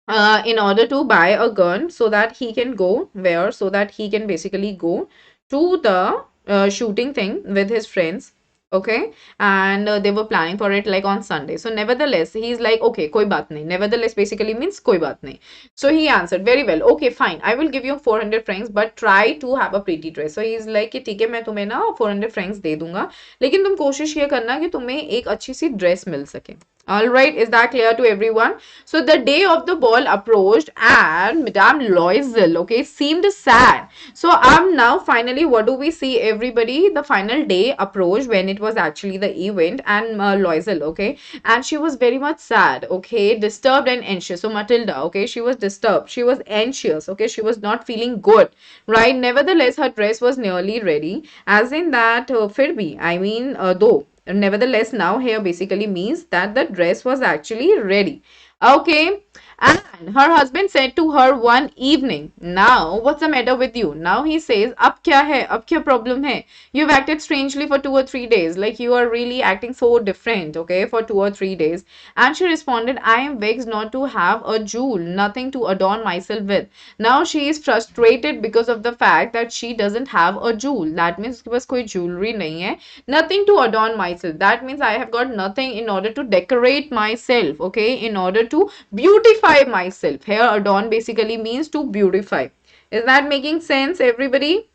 buy a gun so that he can go where, so that he can basically go to the shooting thing with his friends. Okay, and they were planning for it like on Sunday. So nevertheless he's like, okay, koi baat nahi. Nevertheless basically means koi baat nahi. So he answered, very well, okay fine, I will give you 400 francs but try to have a pretty dress. So he's like कि ठीक है मैं तुम्हें ना 400 francs दे दूंगा, लेकिन तुम कोशिश ये करना कि तुम्हें एक अच्छी सी ड्रेस मिल सके. All right, is that clear to everyone? So the day of the ball approached and Madame Loisel, okay, seemed sad. So now finally what do we see, everybody? The final day approached when it was actually the event, and Loisel, okay, and she was very much sad, okay, disturbed and anxious. So Matilda, okay, she was disturbed, she was anxious, okay, she was not feeling good, right? Nevertheless her dress was nearly ready, as in that फिर भी, I mean though, nevertheless now here basically means that the dress was actually ready. Okay, and her husband said to her one evening, now what's the matter with you? Now he says, ab kya hai, ab kya problem hai? You've acted strangely for 2 or 3 days, like you are really acting so different, okay, for 2 or 3 days. And she responded, I am vexed not to have a jewel, nothing to adorn myself with. Now she is frustrated because of the fact that she doesn't have a jewel. That means उसके पास कोई jewelry नहीं है. Nothing to adorn myself. That means I have got nothing in order to decorate myself, okay, in order to beautify myself. Here adorn basically means to beautify. Is that making sense, everybody?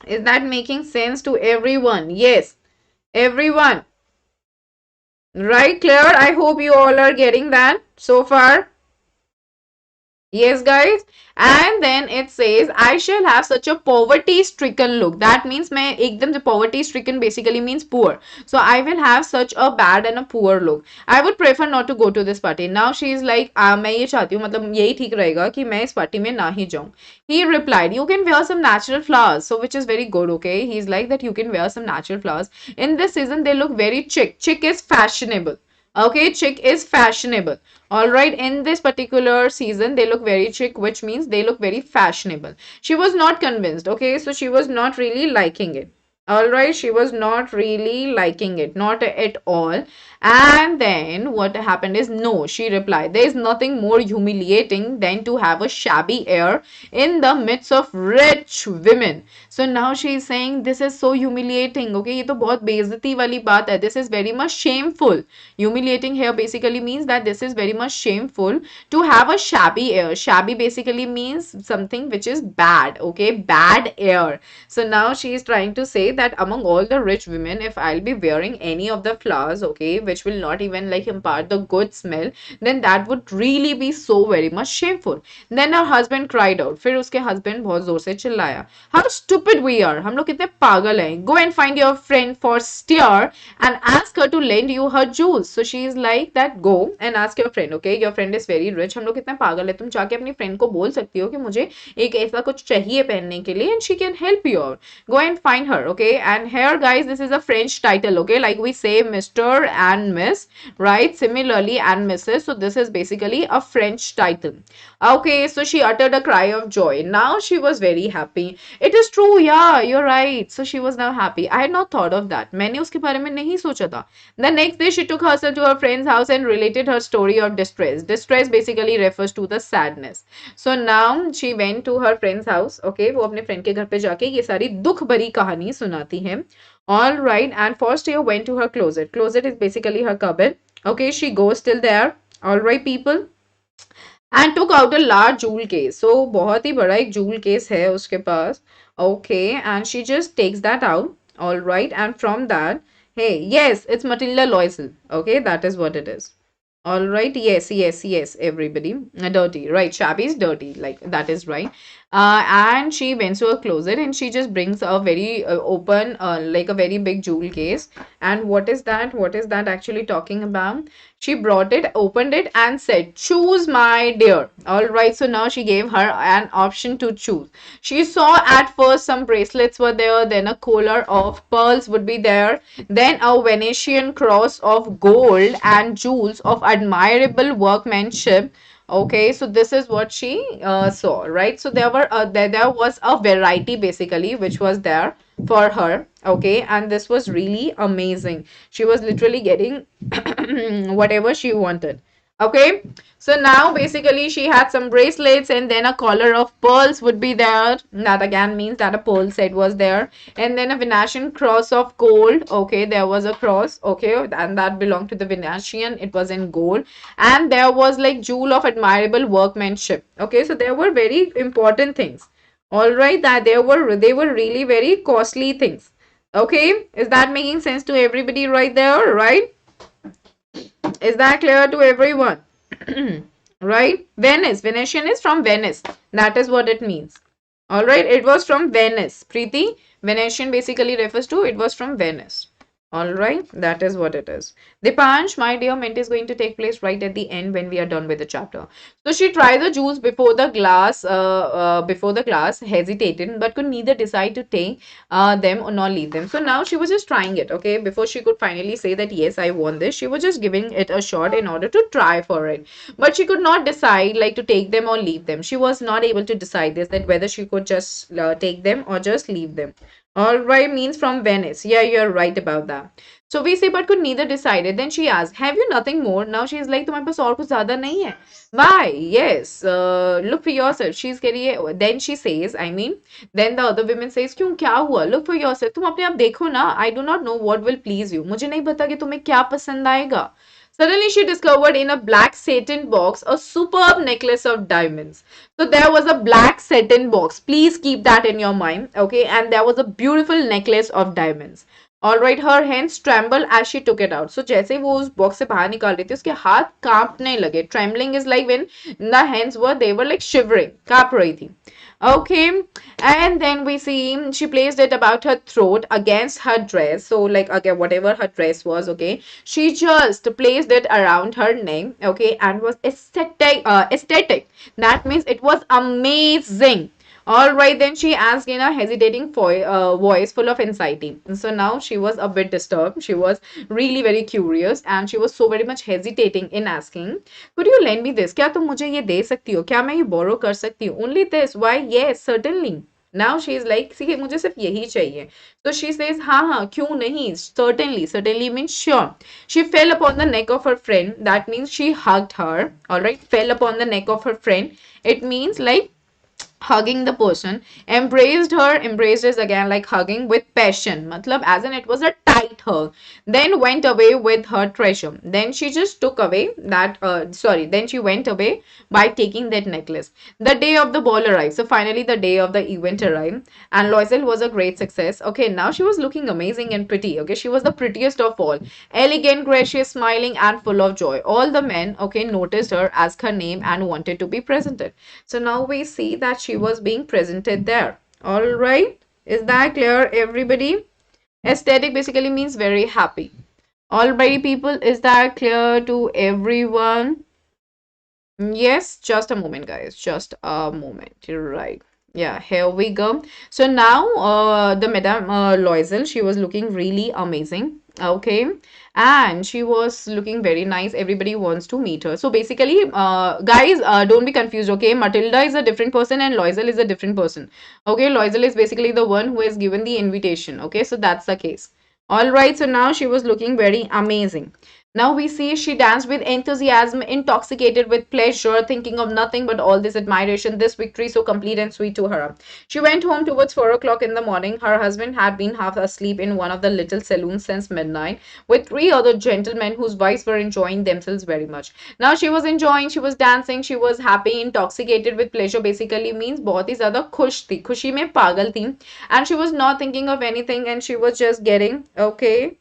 Is that making sense to everyone? Yes, everyone. Right, clear? I hope you all are getting that so far. Yes, guys. And then it says, I shall have such a poverty-stricken look. That means मैं एकदम से poverty-stricken basically means poor. So I will have such a bad and a poor look. I would prefer not to go to this party. Now she is like, मैं ये चाहती हूँ, मतलब यही ठीक रहेगा कि मैं इस पार्टी में ना ही जाऊँ. He replied, you can wear some natural flowers. So which is very good, okay? He's like that you can wear some natural flowers. In this season, they look very chic. Chic is fashionable. Okay, chic is fashionable. All right, in this particular season, they look very chic, which means they look very fashionable. She was not convinced, okay, so she was not really liking it. All right, she was not really liking it, not at all. And then what happened is, no, she replied, there is nothing more humiliating than to have a shabby air in the midst of rich women. So now she is saying this is so humiliating. Okay, ये तो बहुत बेइज्जती वाली बात है. This is very much shameful. Humiliating here basically means that this is very much shameful to have a shabby air. Shabby basically means something which is bad. Okay, bad air. So now she is trying to say that among all the rich women, if I'll be wearing any of the flowers, okay, which will not even like impart the good smell, then that would really be so very much shameful. Then her husband cried out. फिर उसके husband बहुत जोर से चिल्लाया. How stupid we are. हम लोग कितने पागल हैं. Go and find your friend for steer and ask her to lend you her jewels. So she is like that. Go and ask your friend. Okay, your friend is very rich. हम लोग कितने पागल हैं. तुम जाके अपनी friend को बोल सकती हो कि मुझे एक ऐसा कुछ चाहिए पहनने के लिए, and she can help you out. Go and find her. Okay, and here guys, this is a French title. Okay, like we say Mr. and Miss, right? Similarly, and Mrs. So this is basically a French title. Okay, so she uttered a cry of joy. Now she was very happy. It is true, yeah, you're right. So she was now happy. I had not thought of that. मैंने उसके बारे में नहीं सोचा था. The next day she took herself to her friend's house and related her story of distress. Distress basically refers to the sadness. So now she went to her friend's house. Okay, वो अपने friend के घर पे जाके ये सारी दुख भरी कहानी सुनाती है. All right, and first she went to her closet. Closet is basically her cupboard. Okay, she goes till there. All right, people. And took out a large jewel case. So बहुत ही बड़ा एक jewel case है उसके पास. Okay, and she just takes that out. All right, and from that, hey, yes, it's Matilda Loisel. Okay, that is what it is. All right, yes, everybody. Dirty, right? Shabby is dirty, like that is right. And she went to a closet and she just brings a very open, like a very big jewel case. And what is that? What is that actually talking about? She brought it, opened it, and said, choose, my dear. All right, so now she gave her an option to choose. She saw at first some bracelets were there, then a collar of pearls would be there, then a Venetian cross of gold and jewels of admirable workmanship. Okay, so this is what she saw, right? So there were there was a variety basically which was there for her. Okay, and this was really amazing. She was literally getting whatever she wanted. Okay, so now basically she had some bracelets and then a collar of pearls would be there. That again means that a pearl set was there, and then a Venetian cross of gold. Okay, there was a cross. Okay, and that belonged to the Venetian. It was in gold, and there was like jewel of admirable workmanship. Okay, so there were very important things. All right, that they were really very costly things. Okay, is that making sense to everybody right there? Right? Is that clear to everyone? Right? Venice. Venetian is from Venice. That is what it means. All right. It was from Venice. Preeti, Venetian basically refers to it was from Venice. All right, that is what it is. Dipansh, my dear, Mint is going to take place right at the end when we are done with the chapter. So she tried the juice before the class, hesitated, but could neither decide to take them or not leave them. So now she was just trying it, okay? Before she could finally say that, yes, I want this, she was just giving it a shot in order to try for it. But she could not decide like to take them or leave them. She was not able to decide this, that whether she could just take them or just leave them. All right, means from Venice. Yeah, you're right about that. So we say, but could neither decided. Then she asked, have you nothing more? Now she is like, तुम्हारे पास और कुछ ज़्यादा नहीं है. Why? Yes. Look for yourself. She's getting. Then she says, I mean, then the other women says, क्यों क्या हुआ? Look for yourself. तुम अपने आप देखो ना. I do not know what will please you. मुझे नहीं पता कि तुम्हें क्या पसंद आएगा. Suddenly, she discovered in a black satin box a superb necklace of diamonds. So there was a black satin box. Please keep that in your mind. Okay. And there was a beautiful necklace of diamonds. Alright, her hands trembled as she took it out. So जैसे वो उस box से बाहर निकाल रही थी उसके हाथ कांपने लगे. Trembling is like when the hands were, they were like shivering. कांप रही थी. Okay, and then we see she placed it about her throat against her dress. So like again, whatever her dress was, okay, she just placed it around her neck, okay, and was aesthetic. That means it was amazing. All right, then she asked in a hesitating voice full of anxiety. So now she was a bit disturbed. She was really very curious and she was so very much hesitating in asking, could you lend me this? क्या तुम मुझे ये दे सकती हो? क्या मैं ये borrow कर सकती हूँ? Only this. Why? Yes, certainly. Now she is like, see, मुझे सिर्फ यही चाहिए. So she says, हाँ, क्यों नहीं? Certainly, certainly means sure. She fell upon the neck of her friend. That means she hugged her. All right, fell upon the neck of her friend. It means like hugging the person. Embraced her. Embraced is again like hugging with passion, matlab as in it was a tight hug. Then went away with her treasure. Then she just took away that then she went away by taking that necklace. The day of the ball arrived. So finally the day of the event arrived, and Loisel was a great success. Okay, now she was looking amazing and pretty. Okay, she was the prettiest of all, elegant, gracious, smiling, and full of joy. All the men, okay, noticed her, asked her name, and wanted to be presented. So now we see that she was being presented there. All right. Is that clear, everybody? Aesthetic basically means very happy. All right, people. Is that clear to everyone? Yes, just a moment, guys. Just a moment. You're right. Yeah, here we go. So now, the Madame Loisel, she was looking really amazing. Okay, and she was looking very nice. Everybody wants to meet her. So basically, guys, don't be confused. Okay, Matilda is a different person and Loisel is a different person. Okay, Loisel is basically the one who is given the invitation. Okay, so that's the case. All right. So now she was looking very amazing. Now we see she danced with enthusiasm, intoxicated with pleasure, thinking of nothing but all this admiration, this victory so complete and sweet to her. She went home towards 4 o'clock in the morning. Her husband had been half asleep in one of the little saloons since midnight, with three other gentlemen whose wives were enjoying themselves very much. Now she was enjoying, she was dancing, she was happy, intoxicated with pleasure. Basically means बहुत ही ज़्यादा खुश थी, खुशी में पागल थी, and she was not thinking of anything, and she was just getting okay.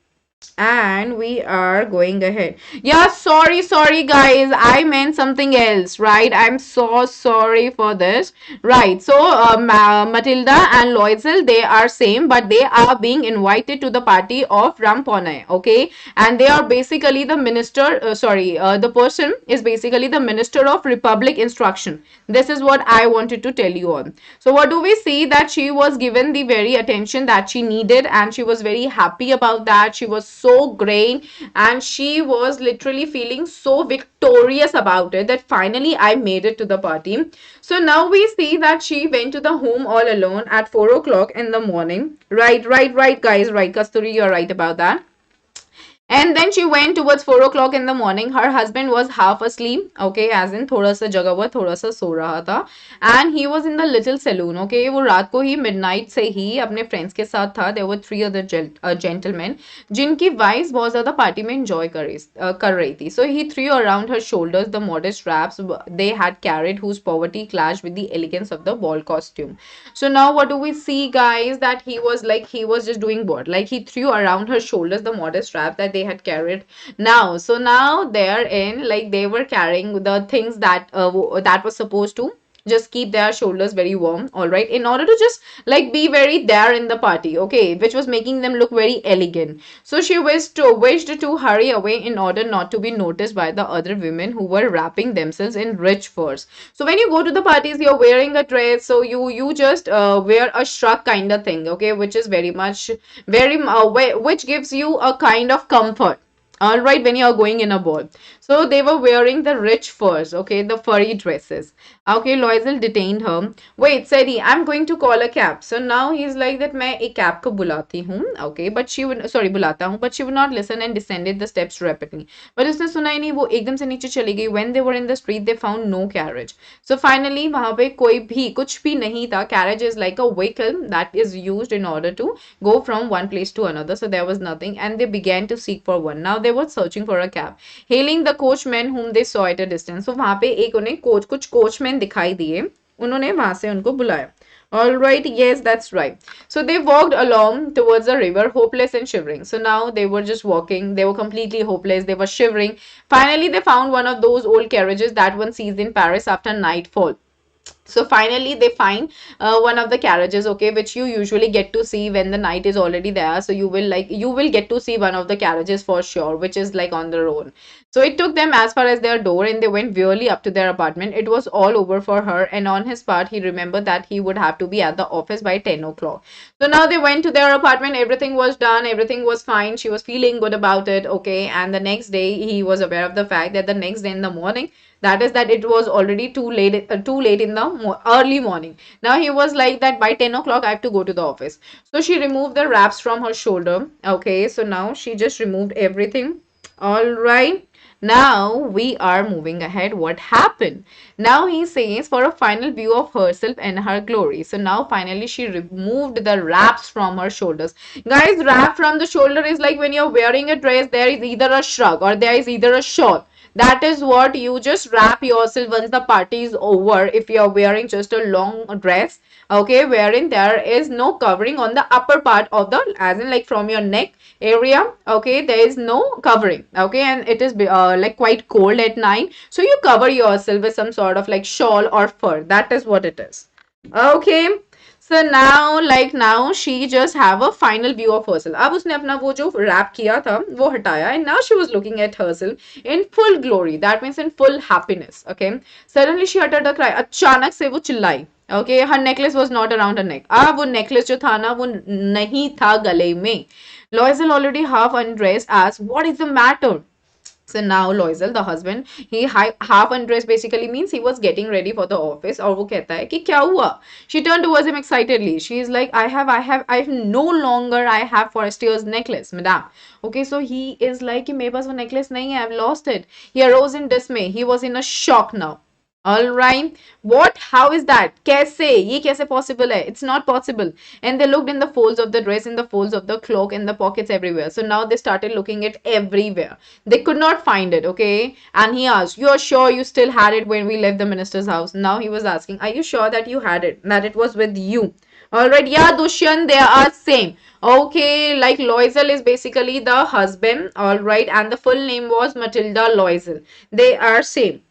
And we are going ahead. Yeah, sorry guys, I meant something else, right? I'm so sorry for this. Right, so Matilda and Loisel, they are same, but they are being invited to the party of Rampone. Okay, and they are basically the minister, the person is basically the minister of republic instruction. This is what I wanted to tell you on. So what do we see? That she was given the very attention that she needed, and she was very happy about that. She was so great, and she was literally feeling so victorious about it, that finally I made it to the party. So now we see that she went to the home all alone at 4 o'clock in the morning. Right, guys, right, Kasturi, you're right about that. And then she went towards 4 o'clock in the morning. Her husband was half asleep, okay, as in थोड़ा सा जगा हुआ, थोड़ा सा सो रहा था. And he was in the little saloon, okay. वो रात को ही midnight से ही अपने friends के साथ था. There were three other gentlemen जिनकी wives बहुत ज़्यादा party में enjoy कर रही थी. So he threw around her shoulders the modest wraps they had carried, whose poverty clashed with the elegance of the ball costume. So now what do we see, guys? That he was just doing what? Like he threw around her shoulders the modest wrap that they had carried. Now they're in, like they were carrying the things that that was supposed to just keep their shoulders very warm, all right, in order to just like be very there in the party, okay, which was making them look very elegant. So she wished to hurry away in order not to be noticed by the other women who were wrapping themselves in rich furs. So when you go to the parties, you're wearing a dress, so you just wear a shrug kind of thing, okay, which is very much which gives you a kind of comfort, all right, when you are going in a ball. So they were wearing the rich furs, okay, the furry dresses. Okay, Loisel detained her. Wait, said he, I'm going to call a cab. So now he's like that, मैं एक cab को बुलाती हूँ, okay, but she would, sorry, बुलाता हूँ, but she would not listen and descended the steps rapidly. But उसने सुना ही नहीं, वो एकदम से नीचे चली गई. When they were in the street, they found no carriage. So finally, वहाँ पे कोई भी कुछ भी नहीं था. Carriage is like a vehicle that is used in order to go from one place to another. So there was nothing, and they began to seek for one. Now they were searching for a cab, hailing the coachmen whom they saw at a distance. So वहाँ पे एक उन्हें कुछ coachmen दिखाई दिए, उन्होंने वहां से उनको बुलाया. All right, yes, that's right. So they walked along towards the river, hopeless and shivering. So now they were just walking. They were completely hopeless. They were shivering. Finally, they found one of those old carriages that one sees in Paris after nightfall. So finally they find one of the carriages, okay, which you usually get to see when the night is already there. So you will get to see one of the carriages for sure, which is like on the road. So it took them as far as their door, and they went wearily up to their apartment. It was all over for her, and on his part he remembered that he would have to be at the office by 10 o'clock. So now they went to their apartment. Everything was done, everything was fine. She was feeling good about it, okay. And the next day he was aware of the fact that the next day in the morning That is that it was already too late in the early morning. Now he was like that by 10 o'clock I have to go to the office. So she removed the wraps from her shoulder. Okay, so now she just removed everything. All right. Now we are moving ahead. What happened? Now he says for a final view of herself and her glory. So now finally she removed the wraps from her shoulders. Guys, wrap from the shoulder is like when you're wearing a dress, there is either a shrug or there is either a shawl. That is what you just wrap yourself once the party is over. If you're wearing just a long dress, okay, wherein there is no covering on the upper part of the, as in like from your neck area, okay, there is no covering, okay, and it is like quite cold at night, so you cover yourself with some sort of like shawl or fur. That is what it is. Okay, so now like now she just have a final view of herself. अब उसने अपना वो जो rap किया था वो हटाया, and now she was looking at herself in full glory, that means in full happiness. Okay, suddenly she uttered a cry. अचानक से वो चिल्लाई. Okay, her necklace was not around her neck. अब वो necklace जो था ना वो नहीं था गले में. Loisel already half undressed asked, "What is the matter?" So now Loisel, the husband, he half undressed basically means he was getting ready for the office. और वो कहता है कि क्या हुआ? She turned towards him excitedly. She is like, I have no longer I have Forestier's necklace, madam. Okay, so he is like कि मेरे पास वो necklace नहीं है, I've lost it. He arose in dismay. He was in a shock now. All right. What? How is that? कैसे? ये कैसे possible है? It's not possible. And they looked in the folds of the dress, in the folds of the cloak, in the pockets everywhere. So now they started looking it everywhere. They could not find it. Okay. And he asked, "You are sure you still had it when we left the minister's house?" Now he was asking, "Are you sure that you had it? That it was with you?" All right. Yeah, Dushyant, they are same. Okay, like Loisel is basically the husband. All right. And the full name was Matilda Loisel. They are same.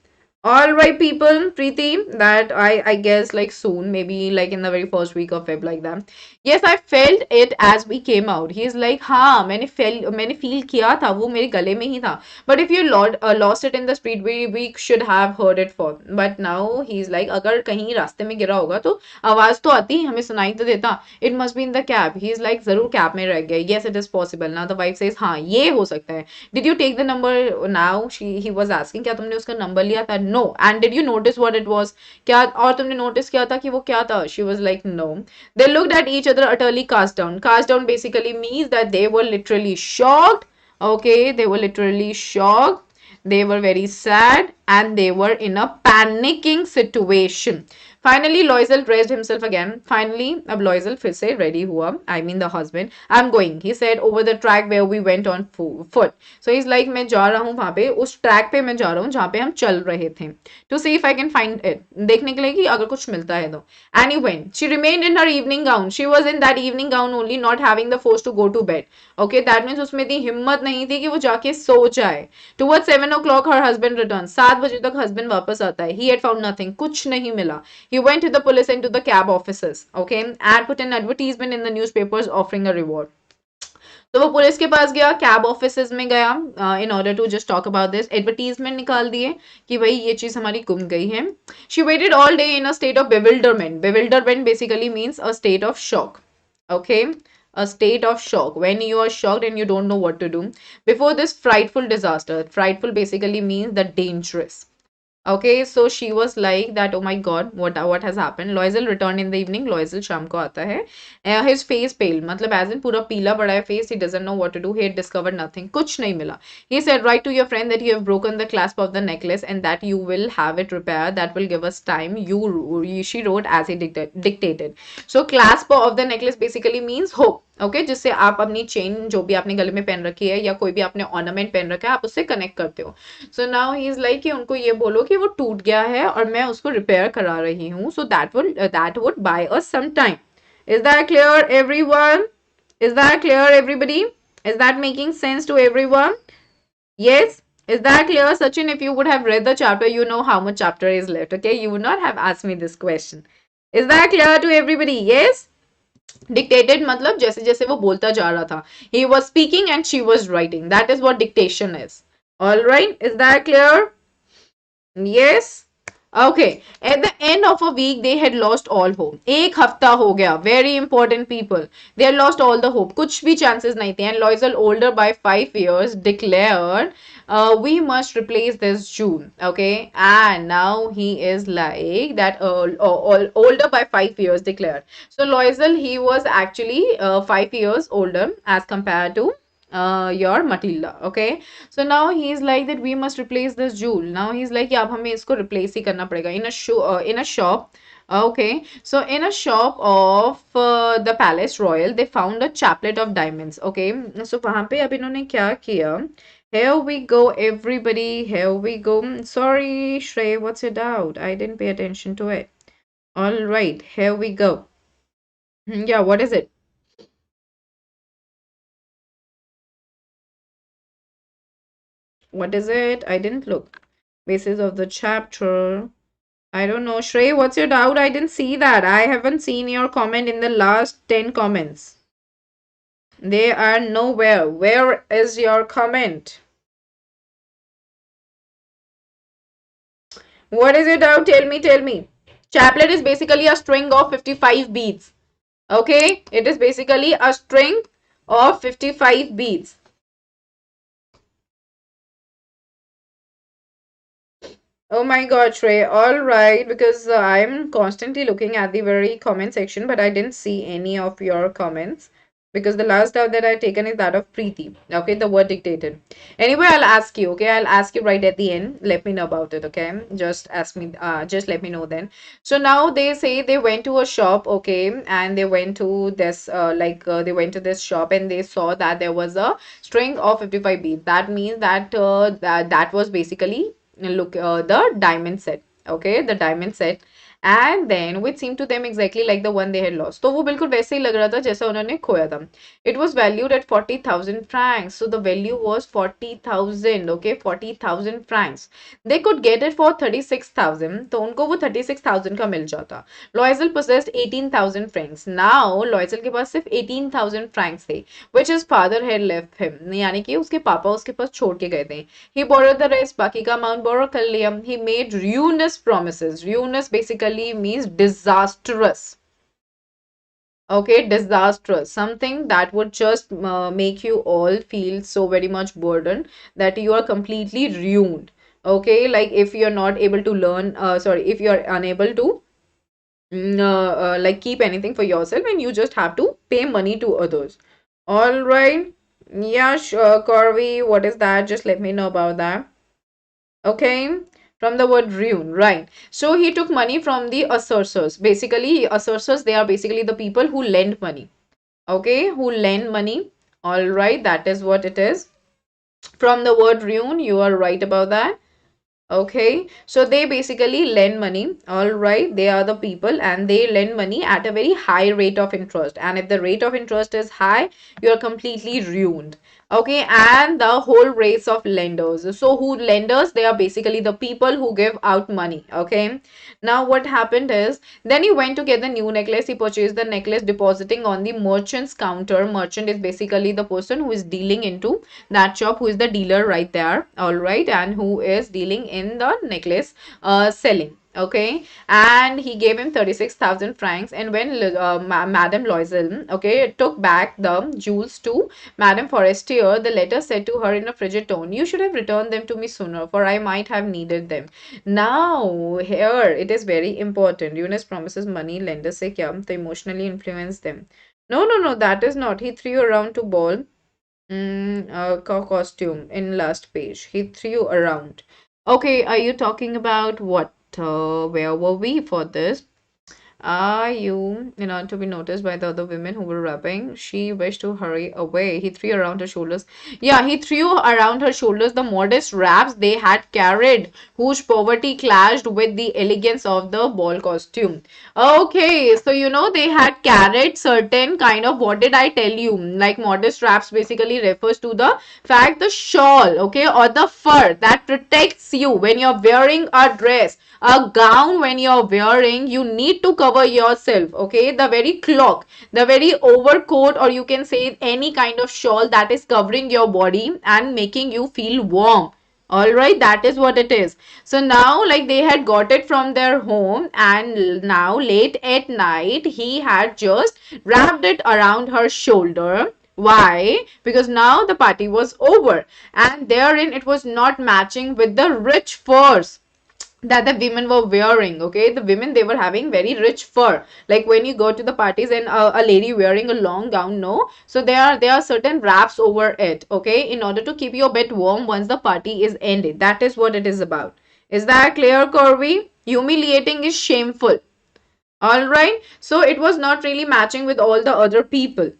All right, people, Preeti, that I guess like soon, maybe like in the very first week of Feb, like that. Yes, I felt it as we came out. He's like, हाँ, मैंने feel किया था, वो मेरे गले में ही था. But if you lost it in the street, we should have heard it for. But now he's like, अगर कहीं रास्ते में गिरा होगा तो आवाज तो आती, हमें सुनाई तो देता. It must be in the cab. He's like, जरूर cab में रह गया. Yes, it is possible. Now the wife says, हाँ, ये हो सकता है. Did you take the number? Now he was asking, क्या तुमने उसका number लिया था? No. And did you notice what it was? क्या और तुमने notice किया था कि वो क्या था? She was like, no. They looked at each other utterly cast down. Cast down basically means that they were literally shocked. Okay, they were literally shocked. They were very sad and they were in a panicking situation. Finally, Loisel dressed himself again. Finally, अब Loisel फिर से ready हुआ. I mean the husband. I'm going. He said over the track where we went on foot. So he's like मैं जा रहा हूँ वहाँ पे उस track पे मैं जा रहा हूँ जहाँ पे हम चल रहे थे. To see if I can find it. देखने के लिए कि अगर कुछ मिलता है तो. And he went. She remained in her evening gown. She was in that evening gown only, not having the force to go to bed. Okay, that means उसमें इतनी हिम्मत नहीं थी कि वो जाके सो जाए. Towards 7 o'clock, her husband returned. 7 बजे तक husband वापस आता है. He had found nothing. कुछ नहीं मिला. He went to the police and to the cab offices, okay, and put an advertisement in the newspapers offering a reward. तो वो पुलिस के पास गया, कैब ऑफिसेज में गया in order to just talk about this. Advertisement निकाल दिए कि भाई ये चीज हमारी गुम गई है. She weighted all day in a state of bewilderment. Bewilderment basically means a state of shock. Okay, a state of shock when you are shocked and you don't know what to do before this frightful disaster. Frightful basically means the dangerous. Okay, so she was like that, oh my god, what has happened? Loisel returned in the evening. Loisel शाम को आता है. His face pale, मतलब as in पूरा पीला पड़ा है face. He doesn't know what to do. He had discovered nothing. कुछ नहीं मिला. He said, write to your friend that you have broken the clasp of the necklace and that you will have it repaired. That will give us time. She wrote as he dictated. So clasp of the necklace basically means hope. Okay जिससे आप अपनी chain जो भी आपने गले में पहन रखी है या कोई भी आपने ऑर्नामेंट पहन रखा है आप उससे कनेक्ट करते हो. So now he is like कि उनको ये बोलो कि वो टूट गया है और मैं उसको रिपेयर करा रही हूँ. So that would buy us some time. Is that clear everyone? Is that clear everybody? Is that making sense to everyone? Yes? Is that clear? Sachin, if you would have read the chapter, you know how much chapter is left. Okay, you would not have asked me this question. Is that clear to everybody? Yes? Dictated मतलब जैसे जैसे वो बोलता जा रहा था. He was speaking and she was writing. That is what dictation is. All right. Is that clear? Yes. Okay, at the end of a week, they had lost all hope. एक हफ्ता हो गया. Very important people. They had lost all the hope. कुछ भी chances नहीं थे. And Loisel, older by 5 years, declared, "We must replace this June." Okay, and now he is like that. Older by 5 years declared. So Loisel, he was actually 5 years older as compared to your Matilda. Okay, so now he's like that we must replace this jewel. Now he's like yeah, अब हमें इसको replace ही करना पड़ेगा in a shop. Okay, so in a shop of the Palace Royal, they found a chaplet of diamonds. Okay, so वहाँ पे अब इन्होंने क्या किया? Here we go, everybody. Here we go. Sorry, Shrey, what's your doubt? I didn't pay attention to it. All right, here we go. Yeah, what is it? What is it? I didn't look. Basis of the chapter. I don't know. Shrey, what's your doubt? I didn't see that. I haven't seen your comment in the last 10 comments. They are nowhere. Where is your comment? What is your doubt? Tell me, tell me. Chaplet is basically a string of 55 beads. Okay? It is basically a string of 55 beads. Oh my God, Shrey. All right, because I'm constantly looking at the very comment section, but I didn't see any of your comments because the last doubt that I've taken is that of Preeti. Okay, the word dictated. Anyway, I'll ask you. Okay, I'll ask you right at the end. Let me know about it. Okay, just ask me. Just let me know then. So now they say they went to a shop. Okay, and they went to this. They went to this shop and they saw that there was a string of 55 beads. That means that that was basically look the diamond set. Okay, the diamond set, and then which seemed to them exactly like the one they had lost. तो वो बिल्कुल वैसे ही लग रहा था जैसा उन्होंने खोया था. It was valued at 40,000 francs. So the value was 40,000. Okay, 40,000 francs. They could get it for 36,000. तो उनको वो 36,000 का मिल जाता. Loisel possessed 18,000 francs. Now Loisel के पास सिर्फ 18,000 francs थे, which his father had left him. यानी कि उसके पापा उसके पास छोड़ के गए थे. He borrowed the rest. बाकी का amount borrow कर लिया. He made ruinous promises. Ruinous basically means disastrous. Okay, disastrous. Something that would just make you all feel so very much burdened that you are completely ruined. Okay, like if you're not able to learn, if you're unable to like keep anything for yourself and you just have to pay money to others. All right. Yeah, sure, Corby. What is that? Just let me know about that. Okay, from the word ruin, right? So he took money from the assessors. Basically, assessors, they are basically the people who lend money. Okay, who lend money. All right, that is what it is. From the word ruin, you are right about that. Okay, so they basically lend money. All right, they are the people and they lend money at a very high rate of interest. And if the rate of interest is high, you are completely ruined. Okay, and the whole race of lenders. So who lenders? They are basically the people who give out money. Okay, now what happened is then he went to get the new necklace. He purchased the necklace depositing on the merchant's counter. Merchant is basically the person who is dealing into that shop, who is the dealer right there. All right, and who is dealing in the necklace selling. Okay, and he gave him 36,000 francs. And when Madame Loisel, okay, took back the jewels to Madame Forestier, the letter said to her in a frigid tone, "You should have returned them to me sooner, for I might have needed them." Now, here it is very important. Eunice promises money, lender say kya? To emotionally influence them. No, no, no, that is not. He threw around to ball. Costume in last page. He threw around. Okay, are you talking about what? Where were we for this? Are you, in order to be noticed by the other women who were rubbing, she wished to hurry away. He threw around her shoulders. Yeah, he threw around her shoulders the modest wraps they had carried, whose poverty clashed with the elegance of the ball costume. Okay, so you know they had carried certain kind of, what did I tell you? Like modest wraps basically refers to the fact the shawl, okay, or the fur that protects you when you're wearing a dress, a gown. When you're wearing, you need to cover yourself. Okay, the very cloak, the very overcoat, or you can say any kind of shawl that is covering your body and making you feel warm. All right, that is what it is. So now, like, they had got it from their home, and now late at night, he had just wrapped it around her shoulder. Why? Because now the party was over, and therein it was not matching with the rich furs that the women were wearing. Okay, the women, they were having very rich fur, like when you go to the parties and a lady wearing a long gown, no, so there are certain wraps over it, okay, in order to keep you a bit warm once the party is ended. That is what it is about. Is that clear, Corby? Humiliating is shameful. All right, so it was not really matching with all the other people.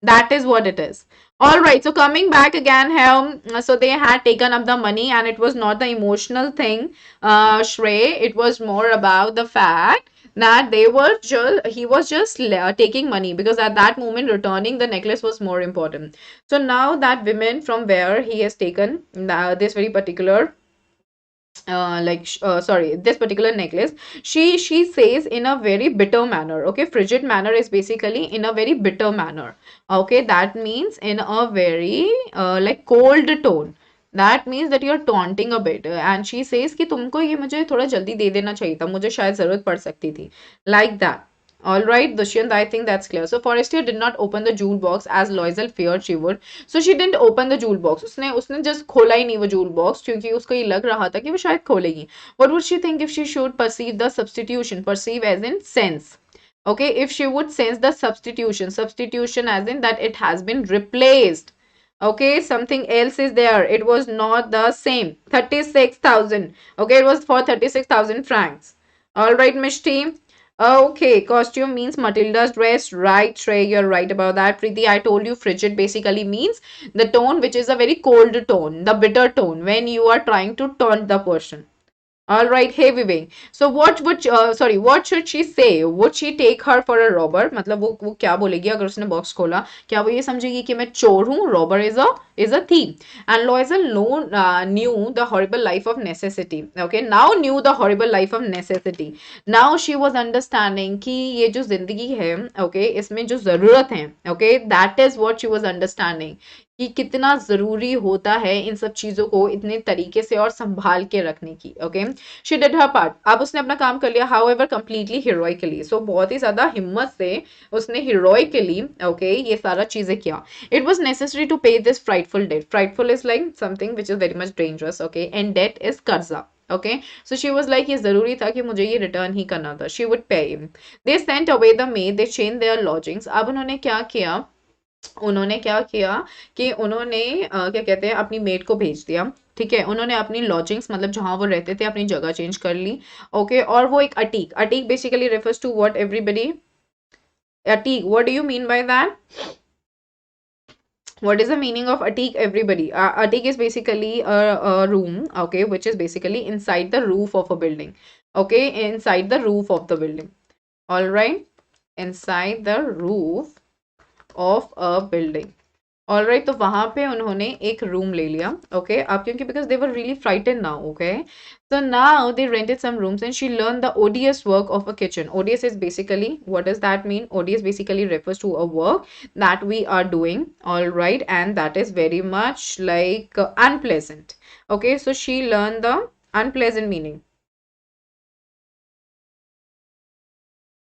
That is what it is. All right, so coming back again here, so they had taken up the money, and it was not the emotional thing, Shrey. It was more about the fact that he was just taking money, because at that moment returning the necklace was more important. So now that women from where he has taken this very particular sorry, this particular necklace, she says in a very bitter manner. Okay, frigid manner is basically in a very bitter manner. Okay, that means in a very like cold tone. That means that you're taunting a bit, and she says कि तुमको ये मुझे थोड़ा जल्दी दे देना चाहिए था, मुझे शायद जरूरत पड़ सकती थी, like that. All right, Dushyant, I think that's clear. So Forestier did not open the jewel box as Loisel feared she would. So she didn't open the jewel box. उसने just खोला ही नहीं वो jewel box, क्योंकि उसको ये लग रहा था कि वो शायद खोलेगी. What would she think if she should perceive the substitution? Perceive as in sense. Okay, if she would sense the substitution. Substitution as in that it has been replaced. Okay, something else is there. It was not the same. 36,000. Okay, it was for 36,000 francs. All right, Mishti. Okay, costume means Matilda's dress. Right, Trey, you're right about that. Preeti, I told you frigid basically means the tone which is a very cold tone, the bitter tone when you are trying to taunt the person. All right, hey Vivek. So what should she say? Would she take her for a robber? मतलब वो क्या बोलेगी अगर उसने box खोला? क्या वो ये समझेगी कि मैं चोर हूँ? Robber is a thief. And Loisel knew the horrible life of necessity. Okay, now knew the horrible life of necessity. Now she was understanding कि ये जो जिंदगी है, okay, इसमें जो जरूरत है, okay, that is what she was understanding. कि कितना जरूरी होता है इन सब चीजों को इतने तरीके से और संभाल के रखने की. Okay, she did her part. अब उसने अपना काम कर लिया, हाउ एवर कंप्लीटली हीरोइकली. सो बहुत ही ज्यादा हिम्मत से उसने हीरोइकली, ओके, ये सारा चीजें किया. It was necessary to pay this frightful debt. Frightful is like something which is very much dangerous. Okay, and debt is कर्जा. Okay, so she was like ये जरूरी था कि मुझे ये रिटर्न ही करना था. She would pay. They sent away the maid, they change their lodgings. अब उन्होंने क्या किया, उन्होंने क्या किया कि उन्होंने क्या कहते हैं, अपनी मेड को भेज दिया. ठीक है, उन्होंने अपनी लॉजिंग्स मतलब जहां वो रहते थे अपनी जगह चेंज कर ली. ओके, और वो एक attic, attic basically refers to what everybody. Attic, what do you mean by that? What is the meaning of attic, everybody? Attic is basically a room, okay, which is basically inside the roof of a building. Okay, inside the roof of the building. All right, inside the roof of a building. All right, तो वहां पे उन्होंने एक room ले लिया. Okay, अब क्योंकि because they were really frightened now. Okay, so now they rented some rooms and she learned the odious work of a kitchen. Odious is basically, what does that mean? Odious basically refers to a work that we are doing, all right, and that is very much like unpleasant. Okay, so she learned the unpleasant meaning.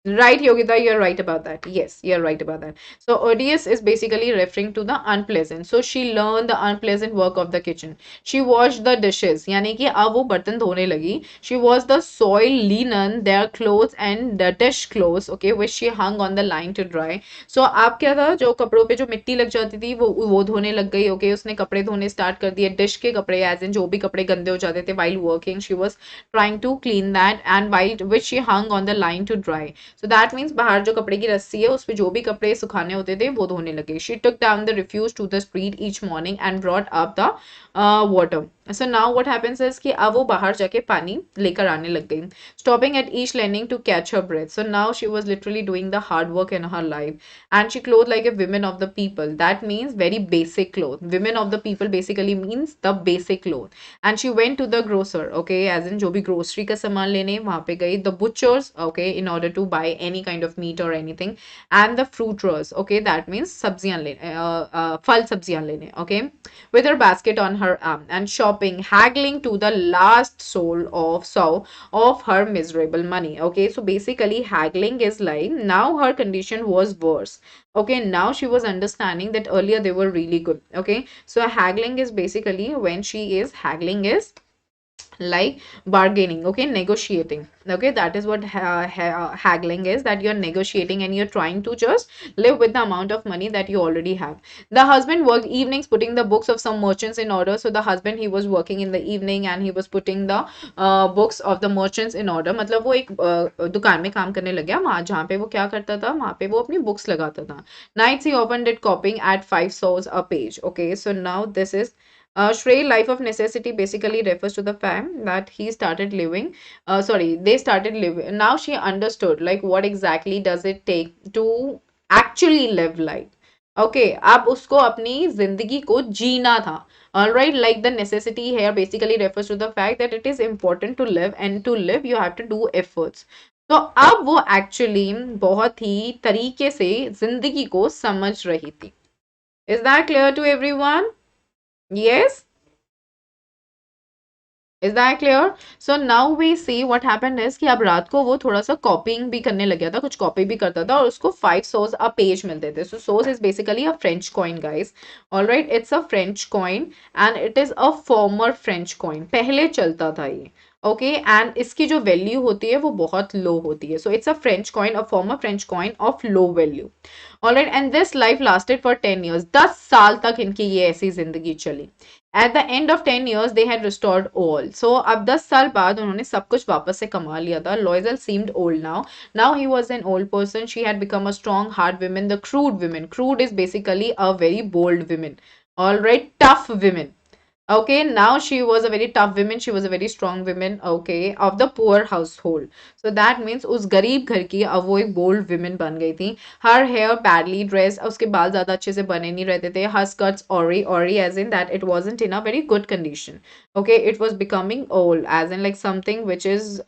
Right, Yogita, you're right about that. Yes, you're right about that. So odious is basically referring to the unpleasant. So she learned the unpleasant work of the kitchen. She washed the dishes. यानी कि अब वो बर्तन धोने लगी. She washed the soiled linen, their clothes and the dish clothes, okay, which she hung on the line to dry. So अब क्या था, जो कपड़ों पे जो मिट्टी लग जाती थी वो धोने लग गई. Okay, उसने कपड़े धोने स्टार्ट कर दिए. डिश के कपड़े, as in जो भी कपड़े गंदे हो जाते थे while working, she was trying to clean that, and while which she hung on the line to dry. So that means बाहर जो कपड़े की रस्सी है उस पे जो भी कपड़े सुखाने होते थे वो धोने लगे. She took down the refuse to the street each morning and brought up the water. So now what happens is कि अब वो बाहर जाके पानी लेकर आने लग गई. Stopping at each landing to catch her breath. So now she was literally doing the hard work in her life, and she clothed like a women of the people. That means very basic clothes. Women of the people basically means the basic clothes. And she went to the grocer, okay, as in जो भी grocery का सामान लेने वहां पे गई. The butchers, okay, in order to buy any kind of meat or anything, and the fruiterers, okay, that means सब्जियां लेने, फल सब्जियां लेने, okay, with her basket on her arm, and shop shopping, haggling to the last soul of her miserable money. Okay, so basically haggling is like now her condition was worse. Okay, now she was understanding that earlier they were really good. Okay, so haggling is basically when she is haggling is like bargaining, okay, negotiating. Okay, that is what haggling is, that you're negotiating and you're trying to just live with the amount of money that you already have. The husband worked evenings putting the books of some merchants in order. So the husband, he was working in the evening and he was putting the books of the merchants in order. मतलब वो एक दुकान में काम करने लग गया वहां, जहाँ पे वो क्या करता था, वहां पे वो अपनी books लगाता था. Nights he often did copying at 5 saws a page. Okay, so now this is Shrey life of necessity basically refers to the fact that he started living, they started living. Now she understood like what exactly does it take to actually live life. Okay, अब उसको अपनी जिंदगी को जीना था. Alright, like the necessity here basically refers to the fact that it is important to live, and to live you have to do efforts. तो अब वो actually बहुत ही तरीके से जिंदगी को समझ रही थी. Is that clear to everyone? Yes? Is that clear? So now we see what happened is कि अब रात को वो थोड़ा सा कॉपिंग भी करने लग गया था, कुछ कॉपी भी करता था और उसको 5 saws a page मिलते थे. So saws is basically a French coin, guys. All right, it's a French coin and it is a former French coin. पहले चलता था ये. Okay, and इसकी जो वैल्यू होती है वो बहुत लो होती है. So it's a French coin, a former French coin of low value. Alright, and this life lasted for 10 years. 10 साल तक इनकी ये ऐसी जिंदगी चली. At the end of 10 years, they had restored all. So अब 10 साल बाद उन्होंने सब कुछ वापस से कमा लिया था. Loisel seemed old now. Now he was an old person. She had become a strong, hard woman. The crude women. Crude is basically a very bold woman. Alright, tough women. Okay, now she was a very tough woman. She was a very strong woman. Okay, of the poor household. So that means उस गरीब घर की अब वो एक bold woman बन गई थी. Her hair badly dressed. उसके बाल ज़्यादा अच्छे से बने नहीं रहते थे. Her skirts awry as in that it wasn't in a very good condition. Okay, it was becoming old as in like something which is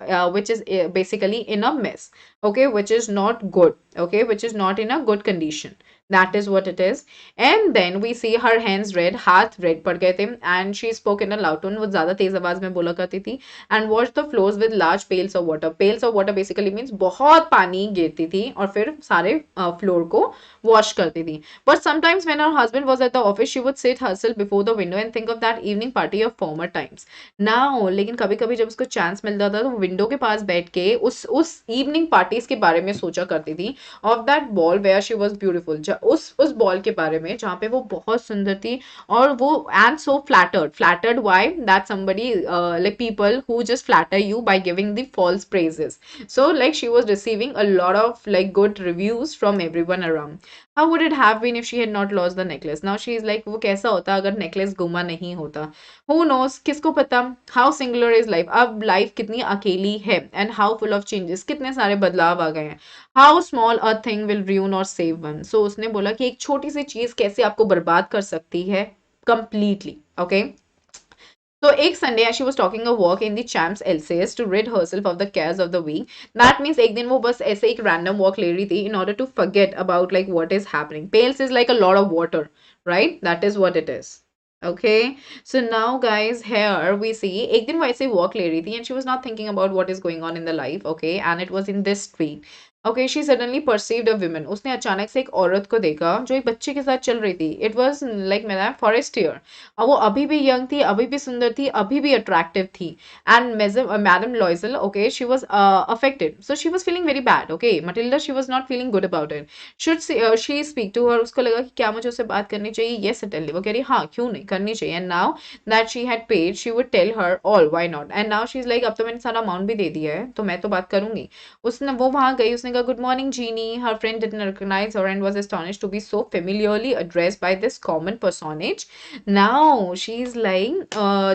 basically in a mess. Okay, which is not good. Okay, which is not in a good condition. That is what it is. And then we see her hands red, हाथ red पड़ गए थे, and she spoke in a loud tone. वो ज़्यादा तेज आवाज में बोला करती थी. And washed the floors with large pails of water. Pails of water basically means बहुत पानी गिरती थी और फिर सारे floor को wash करती थी. But sometimes when her husband was at the office, she would sit herself before the window and think of that evening party of former times. Now, लेकिन कभी कभी जब उसको चांस मिलता था तो विंडो के पास बैठ के उस इवनिंग पार्टीज के बारे में सोचा करती थी. Of that ball where she was beautiful. उस बॉल के बारे में जहाँ पे वो बहुत सुंदर थी और वो and so flattered why that somebody like people who just flatter you by giving the false praises. So like she was receiving a lot of like good reviews from everyone around. How would it have been if she had not lost the necklace? Now she is like वो कैसा होता अगर necklace गुमा नहीं होता. Who knows, किसको पता. How singular is life. अब life कितनी अकेली है and how full of changes. कितने सारे बदलाव आ गए हैं. How small a thing will ruin or save one. So उसने बोला कि एक छोटी सी चीज कैसे आपको बर्बाद कर सकती है completely. Okay. So एक Sunday as she was talking a walk in the Champs Elysees to rid herself of the cares of the week. That means एक दिन वो बस ऐसे एक random walk ले रही थी in order to forget about like what is happening. Pails is like a lot of water, right? That is what it is. Okay, so now guys here we see एक दिन वो ऐसे walk ले रही थी and she was not thinking about what is going on in the life. Okay, and it was in this street. Okay, she suddenly perceived a woman. उसने अचानक से एक औरत को देखा जो एक बच्चे के साथ चल रही थी. It was like madam Forestier. और वो अभी भी यंग थी, अभी भी सुंदर थी, अभी भी अट्रैक्टिव थी. And Madam Loisel, okay, she was affected. So she was feeling very bad. Okay, Matilda, she was not feeling good about it. Should she speak to her? उसको लगा कि क्या मुझे उससे बात करनी चाहिए? Yes, certainly. वो कह रही हाँ क्यों नहीं करनी चाहिए. And now that she had paid, she would tell her all. Why not? And now she's like अब तो मैंने सारा अमाउंट भी दे दिया है तो मैं तो बात करूंगी. उसने वो वहां गई, उसने कहा good morning Jeannie. Her friend didn't recognize her and was astonished to be so familiarly addressed by this common personage. Now she's like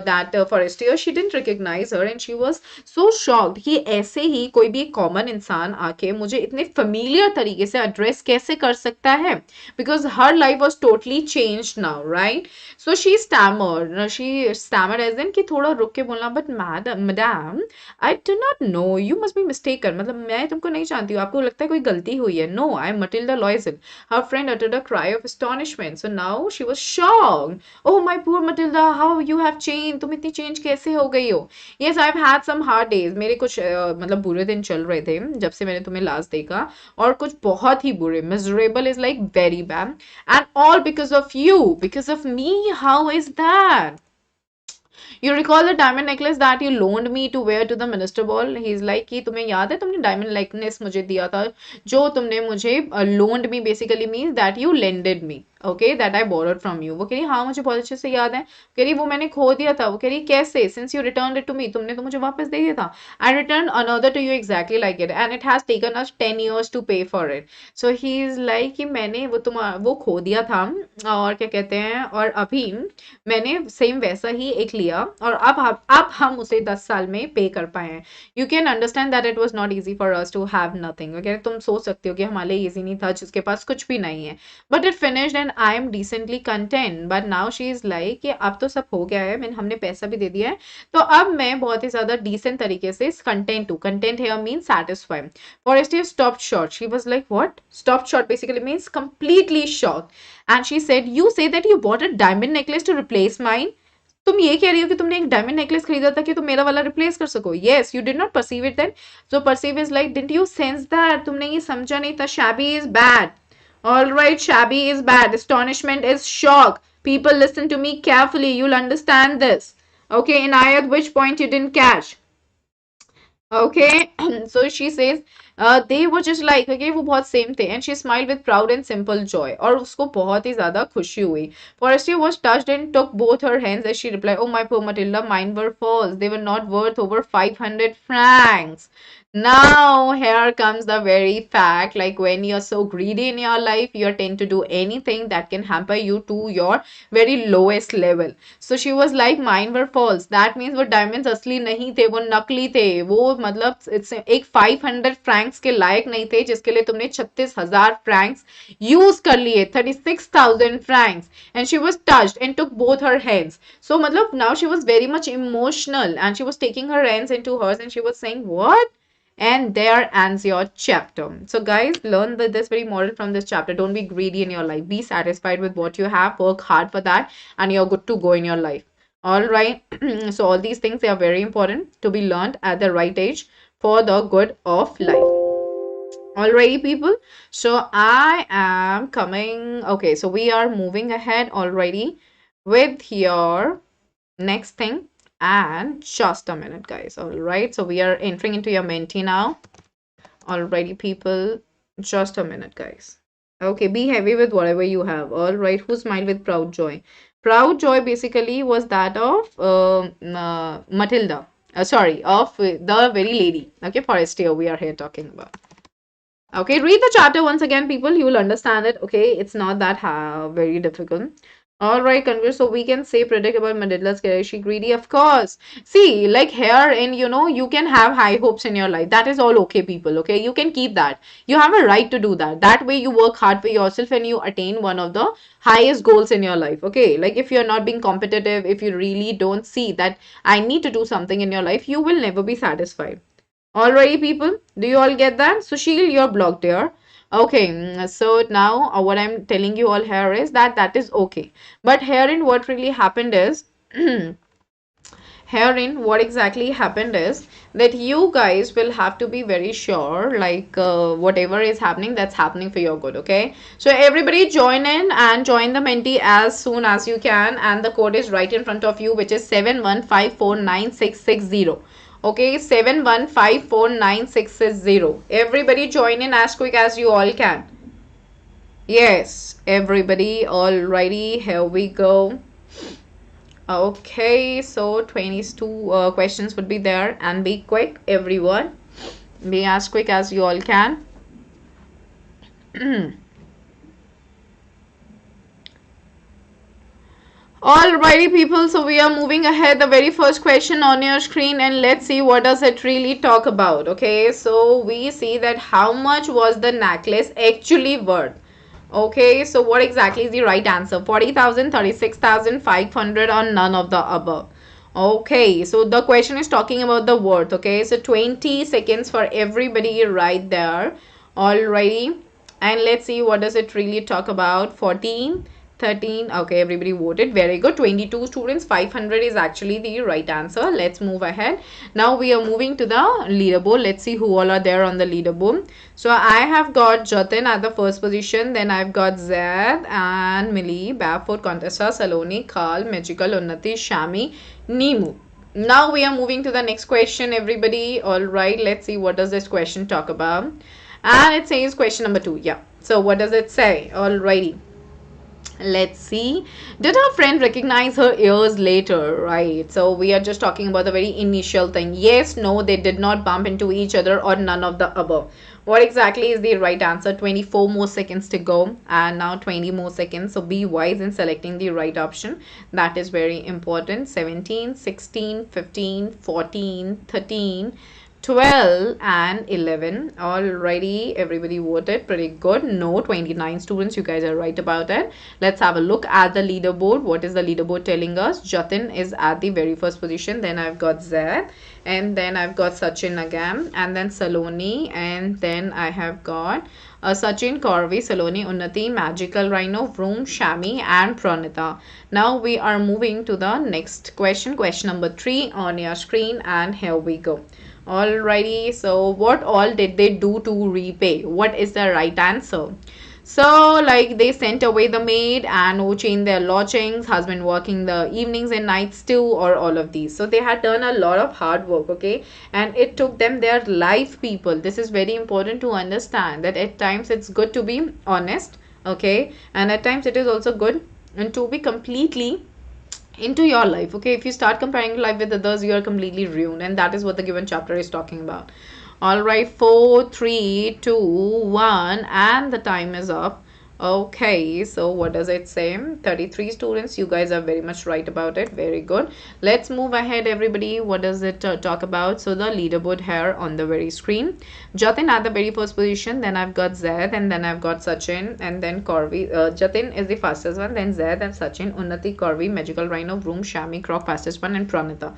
that Forestier, she didn't recognize her and she was so shocked कि ऐसे ही कोई भी एक common इंसान आके मुझे इतने familiar तरीके से address कैसे कर सकता है, because her life was totally changed now, right? So she stammered as in कि थोड़ा रुक के बोलना, but madam I do not know, you must be mistaken. मतलब मैं तुमको नहीं जानती हूँ, आपको लगता है कोई गलती हुई है. No, I'm Matilda Loisel. Her friend uttered a cry of astonishment. So now she was shocked. Oh, my poor Matilda, how you have changed. तुम इतनी change कैसे हो गई हो? Yes, I've had some hard days. मेरे कुछ मतलब बुरे दिन चल रहे थे जब से मैंने तुम्हें लास्ट देखा, और कुछ बहुत ही बुरे. Miserable is like very bad. And all because of you. Because of me? How is that? You recall the diamond necklace that you loaned me to wear to the minister ball? He's like कि तुम्हें याद है तुमने diamond necklace मुझे दिया था, जो तुमने मुझे loaned me basically means that you lended me. Okay, that I borrowed from you. वो कह रही हाँ मुझे बहुत अच्छे से याद है. कह रही वो मैंने खो दिया था. वो कह रही कैसे? Since you returned it to me, तुमने तो मुझे वापस दे दिया था. I returned another to you exactly like it, and it has taken us 10 years to pay for it. So he is like कि मैंने वो खो दिया था, और क्या कहते हैं, और अभी मैंने सेम वैसा ही एक लिया, और अब हम उसे 10 साल में पे कर पाए हैं. You can understand that it was not easy for us to have nothing. Okay, तुम सोच सकते हो कि हमारे लिए इजी नहीं था जिसके पास कुछ भी नहीं है. But it finished and I am decently content. But now she is like कि अब तो सब हो गया है, हमने पैसा भी दे दिया है, तो अब मैं बहुत ही ज्यादा डिसेंट तरीके से कंटेंट हूँ. Content here means satisfied. Forestier stopped short. She was like what? Stopped short basically means completely shocked. And she said, you say that you bought a diamond necklace to replace mine? तुम ये कह रही हो कि तुमने एक diamond necklace खरीदा था कि तुम मेरा वाला रिप्लेस कर सको. Yes, you did not perceive it then. So perceive is like didn't you sense that? तुमने ये समझा नहीं था. Shabby is bad. Alright, shabby is bad. Astonishment is shock. People listen to me carefully, you'll understand this. Okay, Inayat, which point you didn't catch? Okay, so she says they were just like, okay, वो बहुत same थे. And she smiled with proud and simple joy. और उसको बहुत ही ज्यादा खुशी हुई. Forestier was touched and took both her hands as she replied, oh my poor Matilda, mine were false. They were not worth over 500 francs. Now here comes the very fact, like when you're so greedy in your life, you tend to do anything that can hamper you to your very lowest level. So she was like, mine were false. That means वो diamonds असली नहीं थे, वो नकली थे. वो मतलब एक 500 francs के लायक नहीं थे, जिसके लिए तुमने 36,000 francs यूज कर लिए. 36,000 francs. And she was touched and took both her hands. So मतलब now she was very much emotional, and she was taking her hands into hers, and she was saying, what? And there ends your chapter. So guys, learn this very moral from this chapter. Don't be greedy in your life. Be satisfied with what you have. Work hard for that, and you're good to go in your life. All right. So all these things, they are very important to be learned at the right age for the good of life. Alrighty, people. So I am coming. Okay, so we are moving ahead already with your next thing. And just a minute, guys. All right, so we are entering into your Menti now. Alrighty, people, just a minute, guys. Okay, be heavy with whatever you have. All right, who smiled with proud joy? Proud joy basically was that of Matilda. Sorry, of the very lady. Okay, Forestier we are here talking about. Okay, read the chapter once again, people. You will understand it. Okay, it's not that very difficult. All right, congrats. So we can say predict about Manila's career. She greedy, of course. See, like here in, you can have high hopes in your life. That is all okay, people. Okay, you can keep that. You have a right to do that. That way you work hard for yourself and you attain one of the highest goals in your life. Okay, like if you're not being competitive, if you really don't see that I need to do something in your life, you will never be satisfied. Alrighty, people, do you all get that? So Sheil, you're blocked here. Okay, so now what I'm telling you all here is that is okay. But herein what really happened is, herein what exactly happened is that you guys will have to be very sure, like whatever is happening, that's happening for your good, okay? So everybody join in and join the Menti as soon as you can. And the code is right in front of you, which is 71549660. Okay, 71549660. Everybody join in as quick as you all can. Yes, everybody. Alrighty, here we go. Okay, so 22 questions would be there, and be quick, everyone. Be as quick as you all can. Alrighty, people, so we are moving ahead. The very first question on your screen, and let's see what does it really talk about. Okay, so we see that how much was the necklace actually worth. Okay, so what exactly is the right answer? 40,000, 36,500, or none of the above. Okay, so the question is talking about the worth. Okay, so 20 seconds for everybody right there. Alrighty, and let's see what does it really talk about. 14, 13. Okay, everybody voted. Very good. 22 students. 500 is actually the right answer. Let's move ahead. Now we are moving to the leaderboard. Let's see who all are there on the leaderboard. So I have got Jatin at the first position. Then I've got Zaid and Millie, Barefoot, Contessa, Saloni, Carl, Magical, Unnati, Shami, Nimu. Now we are moving to the next question, everybody. All right, let's see what does this question talk about. And it says question number 2. Yeah. So what does it say? Alrighty. Let's see. Did her friend recognize her years later? Right. So we are just talking about the very initial thing. Yes, no, they did not bump into each other, or none of the above. What exactly is the right answer? 24 more seconds to go, and now 20 more seconds. So be wise in selecting the right option. That is very important. 17, 16, 15, 14, 13, 12 and 11. Alrighty, everybody voted. Pretty good. No, 29 students. You guys are right about it. Let's have a look at the leaderboard. What is the leaderboard telling us? Jatin is at the very first position. Then I've got Zaid, and then I've got Sachin again, and then Saloni, and then I have got Sachin, Corvi, Saloni, Unnati, Magical Rhino, Vroom, Shami and Pranita. Now we are moving to the next question. Question number 3 on your screen, and here we go. Alrighty, so what all did they do to repay? What is the right answer? So like they sent away the maid and changed their lodgings, husband working the evenings and nights too, or all of these. So they had done a lot of hard work, okay, and it took them their life, people. This is very important to understand, that at times it's good to be honest, okay, and at times it is also good and to be completely into your life, okay. If you start comparing life with others, you are completely ruined, and that is what the given chapter is talking about. All right, 4, 3, 2, 1, and the time is up. Okay, so what does it say? 33 students. You guys are very much right about it. Very good. Let's move ahead, everybody. What does it talk about? So the leaderboard here on the very screen. Jatin at the very first position. Then I've got Zaid, and then I've got Sachin, and then Corvi. Jatin is the fastest one. Then Zaid and Sachin, Unnati, Corvi, Magical Rhino, Vroom, Shami, Croc, fastest one, and Pranita.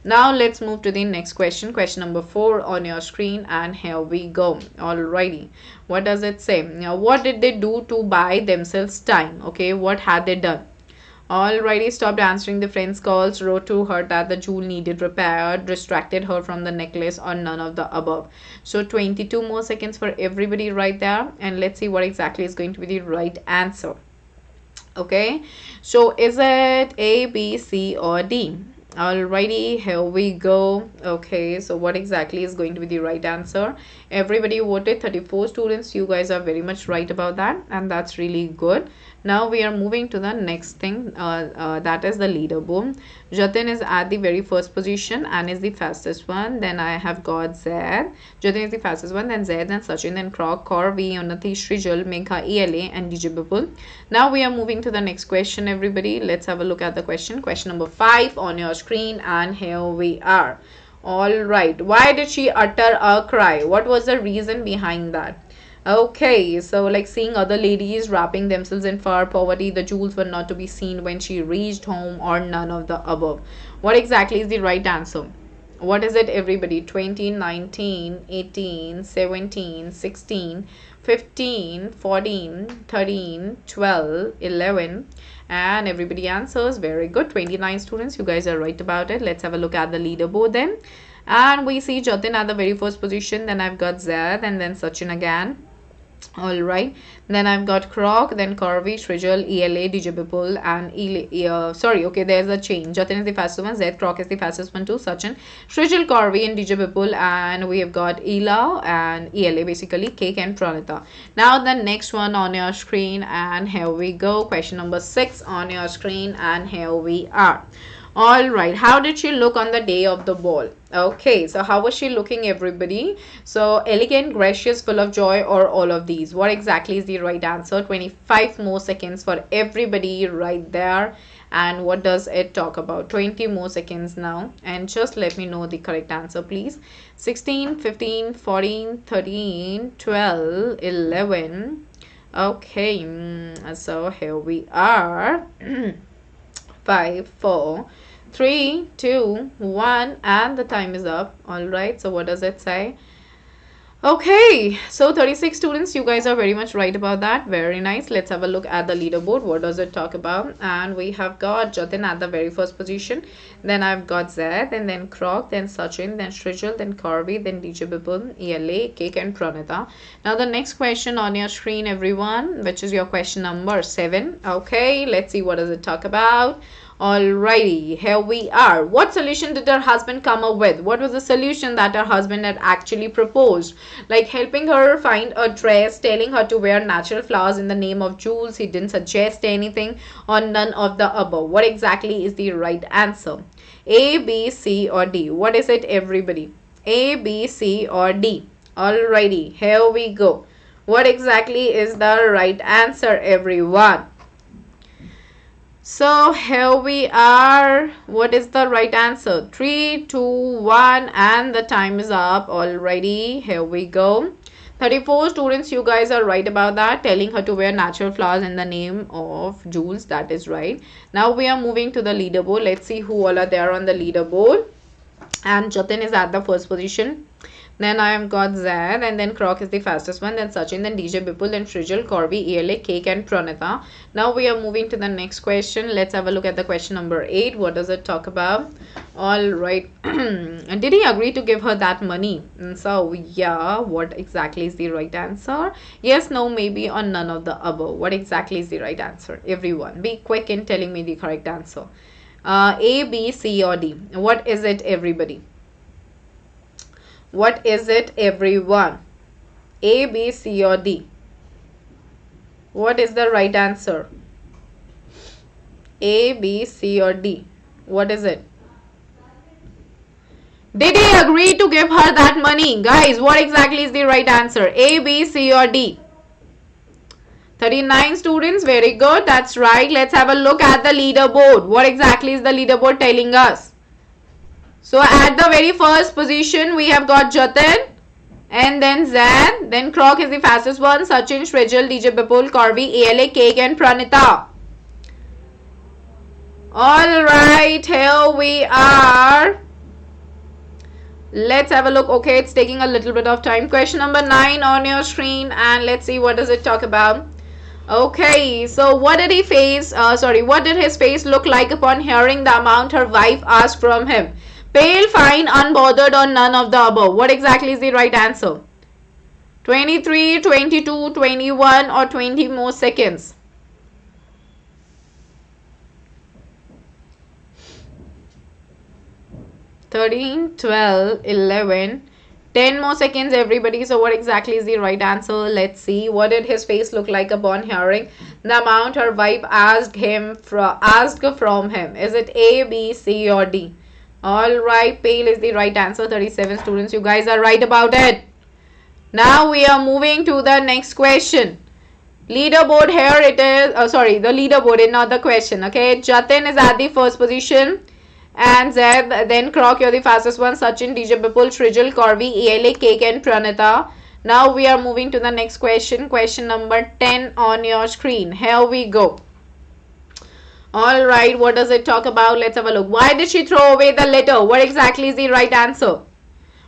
Now let's move to the next question. Question number 4 on your screen, and here we go. Alrighty, what does it say? Now, what did they do to buy themselves time? Okay, what had they done? Alrighty, stopped answering the friend's calls, wrote to her that the jewel needed repair, distracted her from the necklace, or none of the above. So 22 more seconds for everybody right there, and let's see what exactly is going to be the right answer. Okay, so is it A, B, C, or D? Alrighty, here we go. Okay, so what exactly is going to be the right answer? Everybody voted. 34 students. You guys are very much right about that, and that's really good. Now we are moving to the next thing, that is the leaderboard. Jatin is at the very first position and is the fastest one. Then I have got Zaid. Jatin is the fastest one. Then Zaid, then Sachin, then Croc, Corvi, Unnati, Srijal, Megha, ELA, and DJ Bipul. Now we are moving to the next question, everybody. Let's have a look at the question. Question number 5 on your screen, and here we are. All right. Why did she utter a cry? What was the reason behind that? Okay, so like seeing other ladies wrapping themselves in fur, poverty, the jewels were not to be seen when she reached home, or none of the above. What exactly is the right answer? What is it, everybody? 20, 19, 18, 17, 16, 15, 14, 13, 12, 11, and everybody answers. Very good. 29 students. You guys are right about it. Let's have a look at the leaderboard then. And we see Jatin at the very first position. Then I've got Zaid, and then Sachin again. All right, then I've got Croc, then Corvi, Srijal, ELA, DJ Bipul, and sorry, okay, there's a change. Jatin is the fastest one, Zaid, Croc is the fastest one too, Sachin, Srijal, Corvi, and DJ Bipul, and we have got Ela and ELA, basically Cake and Pranita. Now the next one on your screen, and here we go. Question number 6 on your screen, and here we are. All right, how did she look on the day of the ball? Okay, so how was she looking, everybody? So elegant, gracious, full of joy, or all of these? What exactly is the right answer? 25 more seconds for everybody right there. And what does it talk about? 20 more seconds now, and just let me know the correct answer, please. 16, 15, 14, 13, 12, 11. Okay, so here we are. 5, 4, 3, 2, 1, and the time is up. All right, so what does it say? Okay, so 36 students, you guys are very much right about that. Very nice. Let's have a look at the leaderboard. What does it talk about? And we have got Jatin at the very first position. Then I've got Zaid, and then Krok, then Sachin, then Srijal, then Corby, then DJ Bipul, ELA, Cake, and Pranita. Now the next question on your screen, everyone, which is your question number 7. Okay, let's see what does it talk about. Alrighty, here we are. What solution did her husband come up with? What was the solution that her husband had actually proposed? Like helping her find a dress, telling her to wear natural flowers in the name of jewels. He didn't suggest anything, or none of the above. What exactly is the right answer? A, B, C, or D? What is it, everybody? A, B, C, or D? Alrighty, here we go. What exactly is the right answer, everyone? So here we are. What is the right answer? 3, 2, 1, and the time is up already. Here we go. 34 students, you guys are right about that. Telling her to wear natural flowers in the name of jewels. That is right. Now we are moving to the leaderboard. Let's see who all are there on the leaderboard. And Jatin is at the first position. Then I am got Zaid, and then Krok is the fastest one, then Sachin, then DJ Bipul, then Srijal, Corby, ELA, Cake, and Pranita. Now we are moving to the next question. Let's have a look at the question number 8. What does it talk about? Alright. Did he agree to give her that money? And so, yeah, what exactly is the right answer? Yes, no, maybe, or none of the above. What exactly is the right answer? Everyone, be quick in telling me the correct answer. A, B, C, or D? What is it, everybody? What is it, everyone? A, B, C, or D? What is the right answer? A, B, C, or D? What is it? Did he agree to give her that money? Guys, what exactly is the right answer? A, B, C, or D? 39 students, very good. That's right. Let's have a look at the leaderboard. What exactly is the leaderboard telling us? So at the very first position, we have got Jatin, and then Zaid, then Krok is the fastest one, Sachin, Srijal, DJ Bipul, Corby, ELA, Cake, and Pranita. Alright, here we are. Let's have a look. Okay, it's taking a little bit of time. Question number 9 on your screen, and let's see what does it talk about. Okay, so what did he face? What did his face look like upon hearing the amount her wife asked from him? Pale, fine, unbothered, or none of the above? What exactly is the right answer? 23, 22, 21, or 20 more seconds? (13, 12, 11, 10 more seconds, everybody. So what exactly is the right answer? Let's see. What did his face look like upon hearing the amount her wife asked from him? Is it A, B, C, or D? Alright, pale is the right answer. 37 students, you guys are right about it. Now we are moving to the next question. Leaderboard, here it is. The leaderboard is not the question. Okay, Jatin is at the first position, and Zaid, then Krok, you're the fastest one. Sachin, DJ Bipul, Srijal, Corby, ELA, Cake, and Pranita. Now we are moving to the next question. Question number 10 on your screen. Here we go. Alright, what does it talk about? Let's have a look. Why did she throw away the letter? What exactly is the right answer?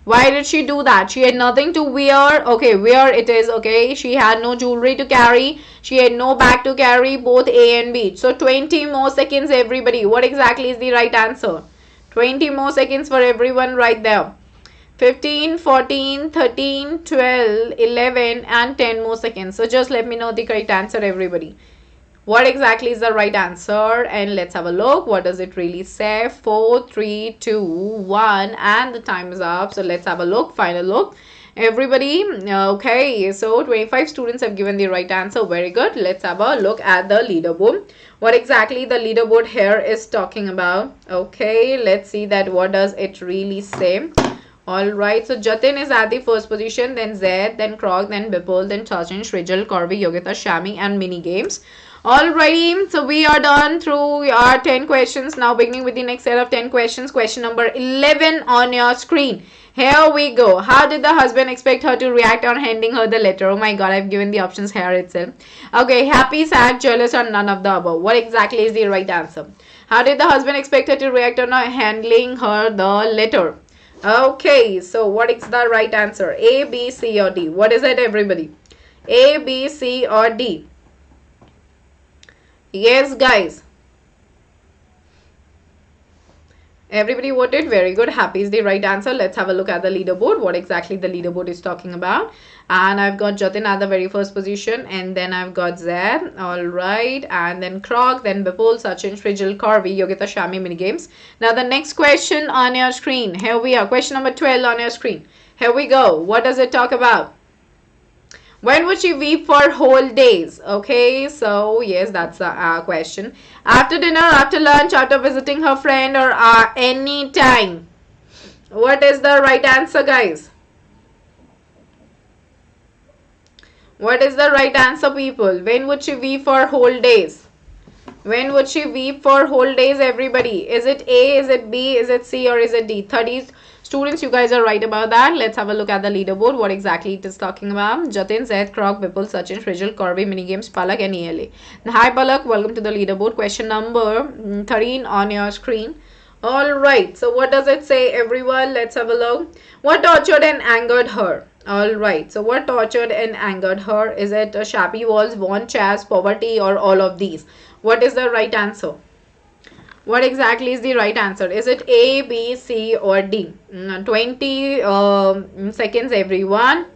Why did she do that? She had nothing to wear. Okay, wear it is. Okay, she had no jewelry to carry. She had no bag to carry. Both A and B. So 20 more seconds, everybody. What exactly is the right answer? 20 more seconds for everyone right there. 15, 14, 13, 12, 11, and 10 more seconds. So just let me know the correct answer, everybody. What exactly is the right answer? And let's have a look. What does it really say? 4, 3, 2, 1, and the time is up. So let's have a look. Final look. Everybody, okay, so 25 students have given the right answer. Very good. Let's have a look at the leaderboard. What exactly the leaderboard here is talking about. Okay, let's see that. What does it really say? Alright, so Jatin is at the first position, then Zaid, then Krok, then Bipul, then Sachin, Srijal, Corby, Yogita, Shami, and mini games. Alrighty, so we are done through our 10 questions. Now beginning with the next set of 10 questions. Question number 11 on your screen. Here we go. How did the husband expect her to react on handing her the letter? Oh my god, I've given the options here itself. Okay, happy, sad, jealous, or none of the above. What exactly is the right answer? How did the husband expect her to react on handing her the letter? Okay, so what is the right answer? A, B, C or D? What is it, everybody? A, B, C or D? Yes, guys. Everybody voted. Very good. Happy is the right answer. Let's have a look at the leaderboard. What exactly the leaderboard is talking about. And I've got Jatin at the very first position. And then I've got Zaid. Alright. And then Krog. Then Bipul, Sachin, Srijal, Karvi, Yogita, Shami, mini games. Now the next question on your screen. Here we are. Question number 12 on your screen. Here we go. What does it talk about? When would she weep for whole days? Okay, so yes, that's the question. After dinner, after lunch, after visiting her friend, or any time? What is the right answer, guys? What is the right answer, people? When would she weep for whole days? When would she weep for whole days, everybody? Is it A, is it B, is it C, or is it D? 30 students, you guys are right about that. Let's have a look at the leaderboard. What exactly it is talking about. Jatin, Zaid, Krog, Bipul, Sachin, Srijal, Corby, minigames, Palak and ELA. Hi Palak, welcome to the leaderboard. Question number 13 on your screen. Alright, so what does it say, everyone? Let's have a look. What tortured and angered her? Alright, so what tortured and angered her? Is it shabby walls, worn chairs, poverty, or all of these? What is the right answer? What exactly is the right answer? Is it A, B, C or D? 20 seconds, everyone.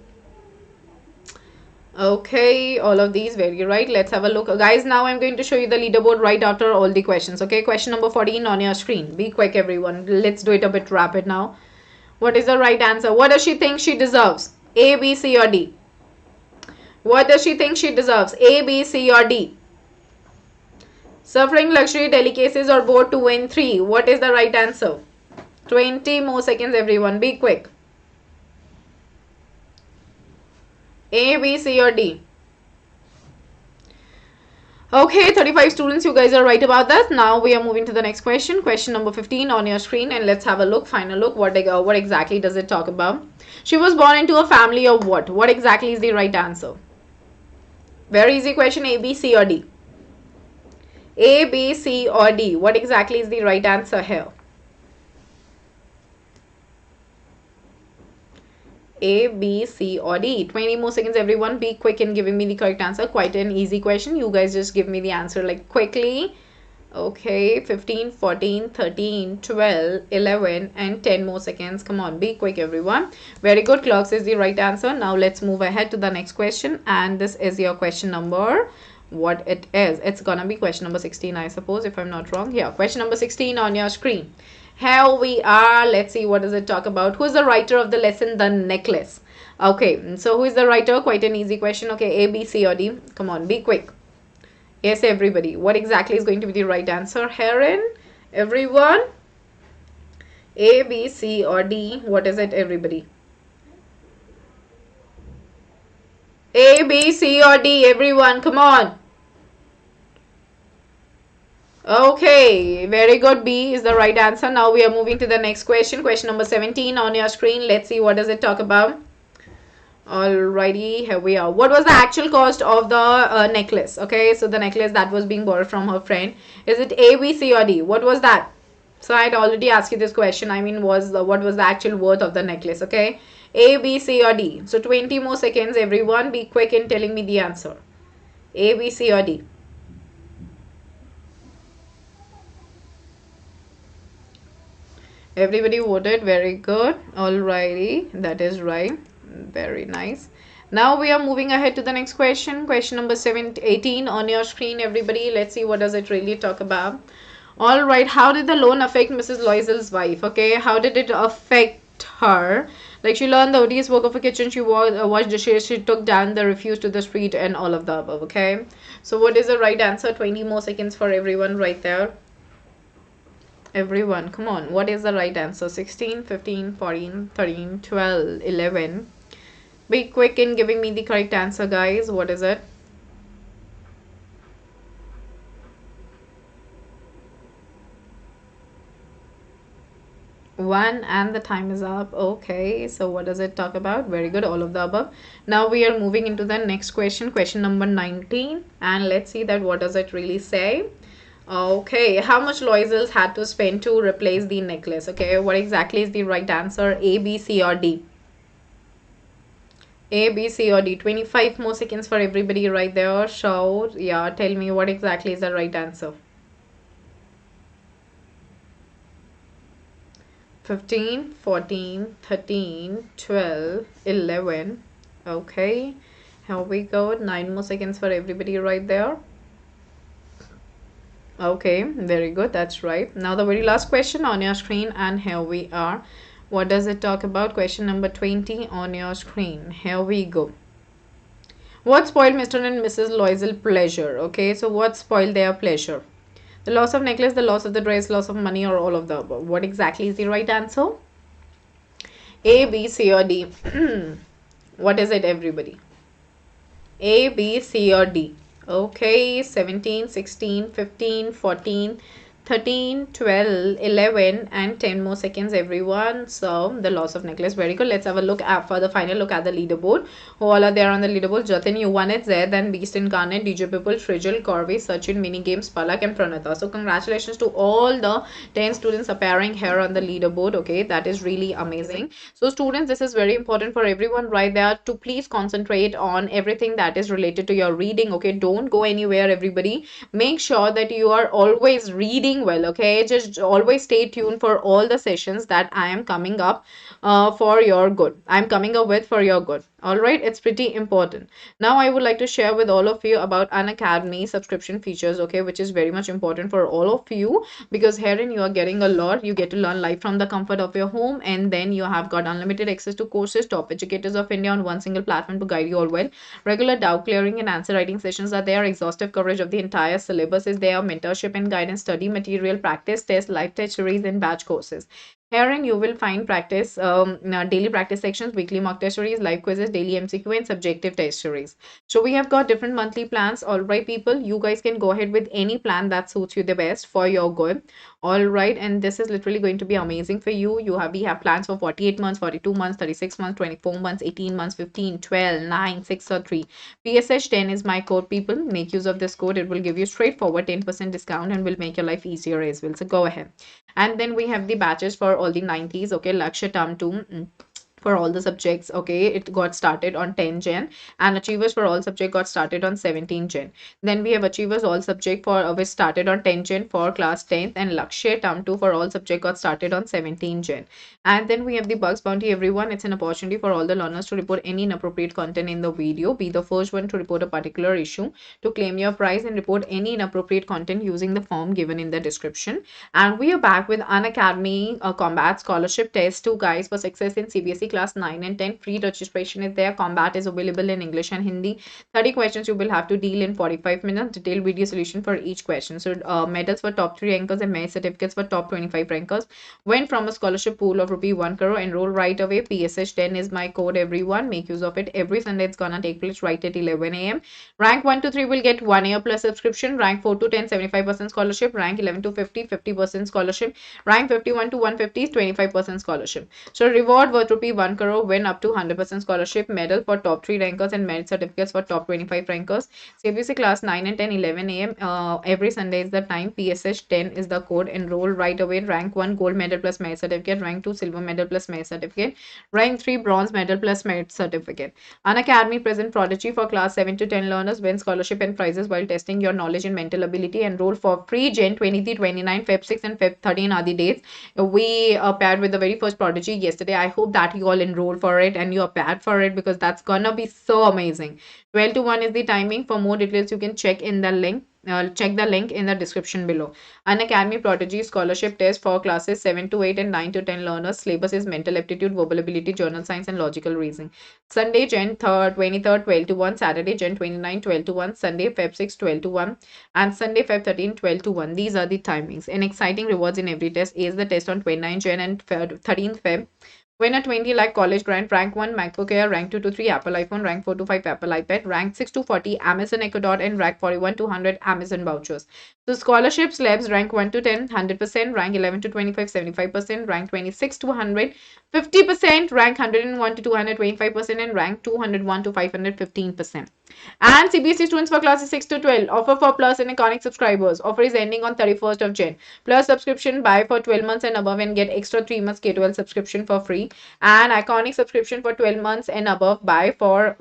Okay, all of these very right. Let's have a look. Guys, now I'm going to show you the leaderboard right after all the questions. Okay, question number 14 on your screen. Be quick, everyone. Let's do it a bit rapid now. What is the right answer? What does she think she deserves? A, B, C or D? What does she think she deserves? A, B, C or D? Suffering, luxury, delicacies or both 2 and 3. What is the right answer? 20 more seconds, everyone. Be quick. A, B, C or D? Okay, 35 students, you guys are right about that. Now we are moving to the next question. Question number 15 on your screen, and let's have a look, final look. What exactly does it talk about? She was born into a family of what? What exactly is the right answer? Very easy question. A, B, C or D? A, B, C or D? What exactly is the right answer here? A, B, C or D? 20 more seconds, everyone. Be quick in giving me the correct answer. Quite an easy question. You guys just give me the answer like quickly. Okay, 15, 14, 13, 12, 11 and 10 more seconds. Come on, be quick, everyone. Very good. Clocks is the right answer. Now let's move ahead to the next question, and this is your question number. What it is, it's gonna be question number 16, I suppose, if I'm not wrong. Here, question number 16 on your screen. Here we are. Let's see, what does it talk about? Who is the writer of the lesson The Necklace? Okay, so who is the writer? Quite an easy question. Okay, A, B, C or D? Come on, be quick. Yes, everybody. What exactly is going to be the right answer herein, everyone? A, B, C or D? What is it, everybody? A, B, C or D, everyone, come on. Okay, very good. B is the right answer. Now we are moving to the next question. Question number 17 on your screen. Let's see, what does it talk about? Alrighty, here we are. What was the actual cost of the necklace? Okay, so the necklace that was being borrowed from her friend. Is it A, B, C or D? What was that? So I'd already asked you this question. I mean, what was the actual worth of the necklace? Okay, A, B, C or D? So 20 more seconds, everyone. Be quick in telling me the answer. A, B, C or D? Everybody voted. Very good. Alrighty, that is right. Very nice. Now we are moving ahead to the next question. Question number 18 on your screen, everybody. Let's see, what does it really talk about? All right, how did the loan affect Mrs. Loisel's wife? Okay, how did it affect her? Like, she learned the odious work of a kitchen, she washed dishes, she took down the refuse to the street, and all of the above. Okay, so what is the right answer? 20 more seconds for everyone right there. Everyone, come on, what is the right answer? 16, 15, 14, 13, 12, 11. Be quick in giving me the correct answer, guys. What is it? One, and the time is up. Okay, so what does it talk about? Very good, all of the above. Now we are moving into the next question, question number 19, and let's see that what does it really say. Okay, how much Loisels had to spend to replace the necklace? Okay, what exactly is the right answer? A, B, C, or D? A, B, C, or D? 25 more seconds for everybody right there. So, yeah, tell me what exactly is the right answer. 15, 14, 13, 12, 11. Okay, here we go. 9 more seconds for everybody right there. Okay, very good. That's right. Now the very last question on your screen, and here we are. What does it talk about? Question number 20 on your screen. Here we go. What spoiled Mr. and Mrs. Loisel pleasure? Okay, so what spoiled their pleasure? The loss of necklace, the loss of the dress, loss of money, or all of the above? What exactly is the right answer? A, B, C, or D? What is it, everybody? A, B, C, or D? Okay, 17, 16, 15, 14, 13, 12, 11, and 10 more seconds, everyone. So, the loss of necklace. Very good. Let's have a look at for the final look at the leaderboard. Who all are there on the leaderboard? Jatin, you won it. Zed, then Beast Incarnate, DJ People, Frijal, Corby, Sachin, Mini Games, Palak, and Pranata. So, congratulations to all the 10 students appearing here on the leaderboard. Okay, that is really amazing. So, students, this is very important for everyone right there to please concentrate on everything that is related to your reading. Okay, don't go anywhere, everybody. Make sure that you are always reading well. Okay, just always stay tuned for all the sessions that I am coming up for your good. I'm coming up with for your good. All right, it's pretty important. Now, I would like to share with all of you about Unacademy subscription features, okay, which is very much important for all of you because herein you are getting a lot. You get to learn live from the comfort of your home, and then you have got unlimited access to courses, top educators of India on one single platform to guide you all well. Regular doubt clearing and answer writing sessions are there. Exhaustive coverage of the entire syllabus is there. Mentorship and guidance, study material, practice test, live test series, and batch courses. Herein you will find practice, daily practice sections, weekly mock test series, live quizzes, daily MCQ, and subjective test series. So we have got different monthly plans. All right, people, you guys can go ahead with any plan that suits you the best for your good. All right, and this is literally going to be amazing for you. We have plans for 48 months, 42 months, 36 months, 24 months, 18 months, 15, 12, 9, 6, or 3. PSH 10 is my code, people. Make use of this code. It will give you straightforward 10% discount and will make your life easier as well. So go ahead. And then we have the batches for all the 90s. Okay, Lakshya Term 2. For all the subjects, okay, it got started on 10 Jan, and achievers for all subject got started on 17 Jan. Then we have achievers all subject for which started on 10 Jan for class 10th, and Lakshya Term 2 for all subject got started on 17 Jan. And then we have the Bugs Bounty, everyone. It's an opportunity for all the learners to report any inappropriate content in the video. Be the first one to report a particular issue, to claim your prize, and report any inappropriate content using the form given in the description. And we are back with Unacademy Combat Scholarship Test 2, guys, for success in CBSE class 9 and 10. Free registration is there. Combat is available in English and Hindi. 30 questions you will have to deal in 45 minutes. Detailed video solution for each question. So medals for top 3 rankers and merit certificates for top 25 rankers. Went from a scholarship pool of rupee 1 crore. Enroll right away. PSH 10 is my code, everyone. Make use of it. Every Sunday it's gonna take place right at 11 a.m. Rank 1 to 3 will get 1 year plus subscription. Rank 4 to 10, 75% scholarship. Rank 11 to 50, 50% scholarship. Rank 51 to 150 is 25% scholarship. So reward worth rupee 1 crore, win up to 100% scholarship, medal for top 3 rankers and merit certificates for top 25 rankers. CBSE class 9 and 10, 11 a.m. Every Sunday is the time. PSH 10 is the code. Enroll right away. Rank 1 gold medal plus merit certificate. Rank 2 silver medal plus merit certificate. Rank 3 bronze medal plus merit certificate. Unacademy present prodigy for class 7 to 10 learners win scholarship and prizes while testing your knowledge and mental ability. Enroll for free. Jan 23, 29, Feb 6 and Feb 13 are the dates. We paired with the very first prodigy yesterday. I hope that you all enroll for it and you are paired for it because that's gonna be so amazing. 12 to 1 is the timing. For more details, you can check in the link. Check the link in the description below. Unacademy Prodigy Scholarship Test for classes 7 to 8 and 9 to 10 learners. Syllabus is mental aptitude, verbal ability, journal science, and logical reasoning. Sunday, Jan 3rd, 23rd, 12 to 1. Saturday, Jan 29, 12 to 1. Sunday, Feb 6, 12 to 1. And Sunday, Feb 13, 12 to 1. These are the timings. And exciting rewards in every test. Is the test on 29 Jan and 13th Feb. Win a 20 lakh college grant. Rank 1 MacBook Air, rank 2 to 3 Apple iPhone, rank 4 to 5 Apple iPad, rank 6 to 40 Amazon Echo Dot, and rank 41 to 100 Amazon vouchers. So scholarships, labs, rank 1 to 10, 100%, rank 11 to 25, 75%, rank 26 to 100, 50%, rank 101 to 225%, and rank 201 to 515%. And CBSE students for classes 6 to 12, offer for Plus and Iconic subscribers. Offer is ending on 31st of Jan. Plus subscription, buy for 12 months and above and get extra 3 months K12 subscription for free. And Iconic subscription for 12 months and above, buy for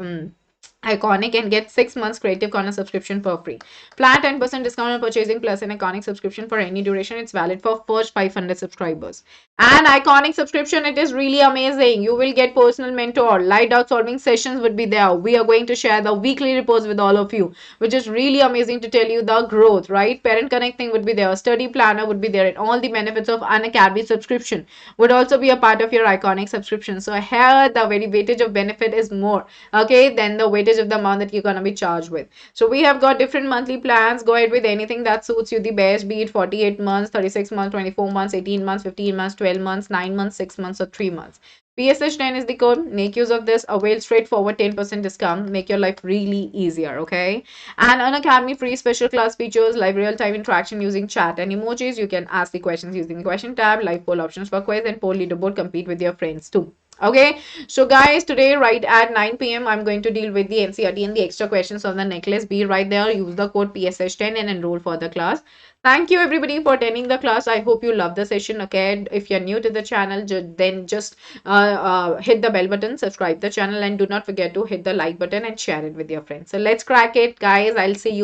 Iconic and get 6 months Creative Corner subscription for free. Flat 10% discount on purchasing Plus an Iconic subscription for any duration. It's valid for first 500 subscribers. And Iconic subscription, it is really amazing. You will get personal mentor, light out solving sessions would be there. We are going to share the weekly reports with all of you, which is really amazing to tell you the growth, right? Parent connecting would be there, study planner would be there, and all the benefits of Unacademy subscription would also be a part of your Iconic subscription. So here the very weightage of benefit is more, okay, than the weightage of the amount that you're gonna be charged with. So we have got different monthly plans. Go ahead with anything that suits you the best, be it 48 months, 36 months, 24 months, 18 months, 15 months, 12 months, 9 months, 6 months, or 3 months. PSH10 is the code. Make use of this. Avail straightforward 10% discount. Make your life really easier, okay? And Unacademy free special class features, live real-time interaction using chat and emojis. You can ask the questions using the question tab, live poll options for quiz, and poll leaderboard. Compete with your friends too. Okay, so guys, today right at 9 p.m. I'm going to deal with the NCERT and the extra questions on the necklace. Be right there, use the code PSH10 and enroll for the class. Thank you everybody for attending the class. I hope you love the session. Okay, if you're new to the channel, then just hit the bell button, subscribe the channel, and do not forget to hit the like button and share it with your friends. So let's crack it, guys. I'll see you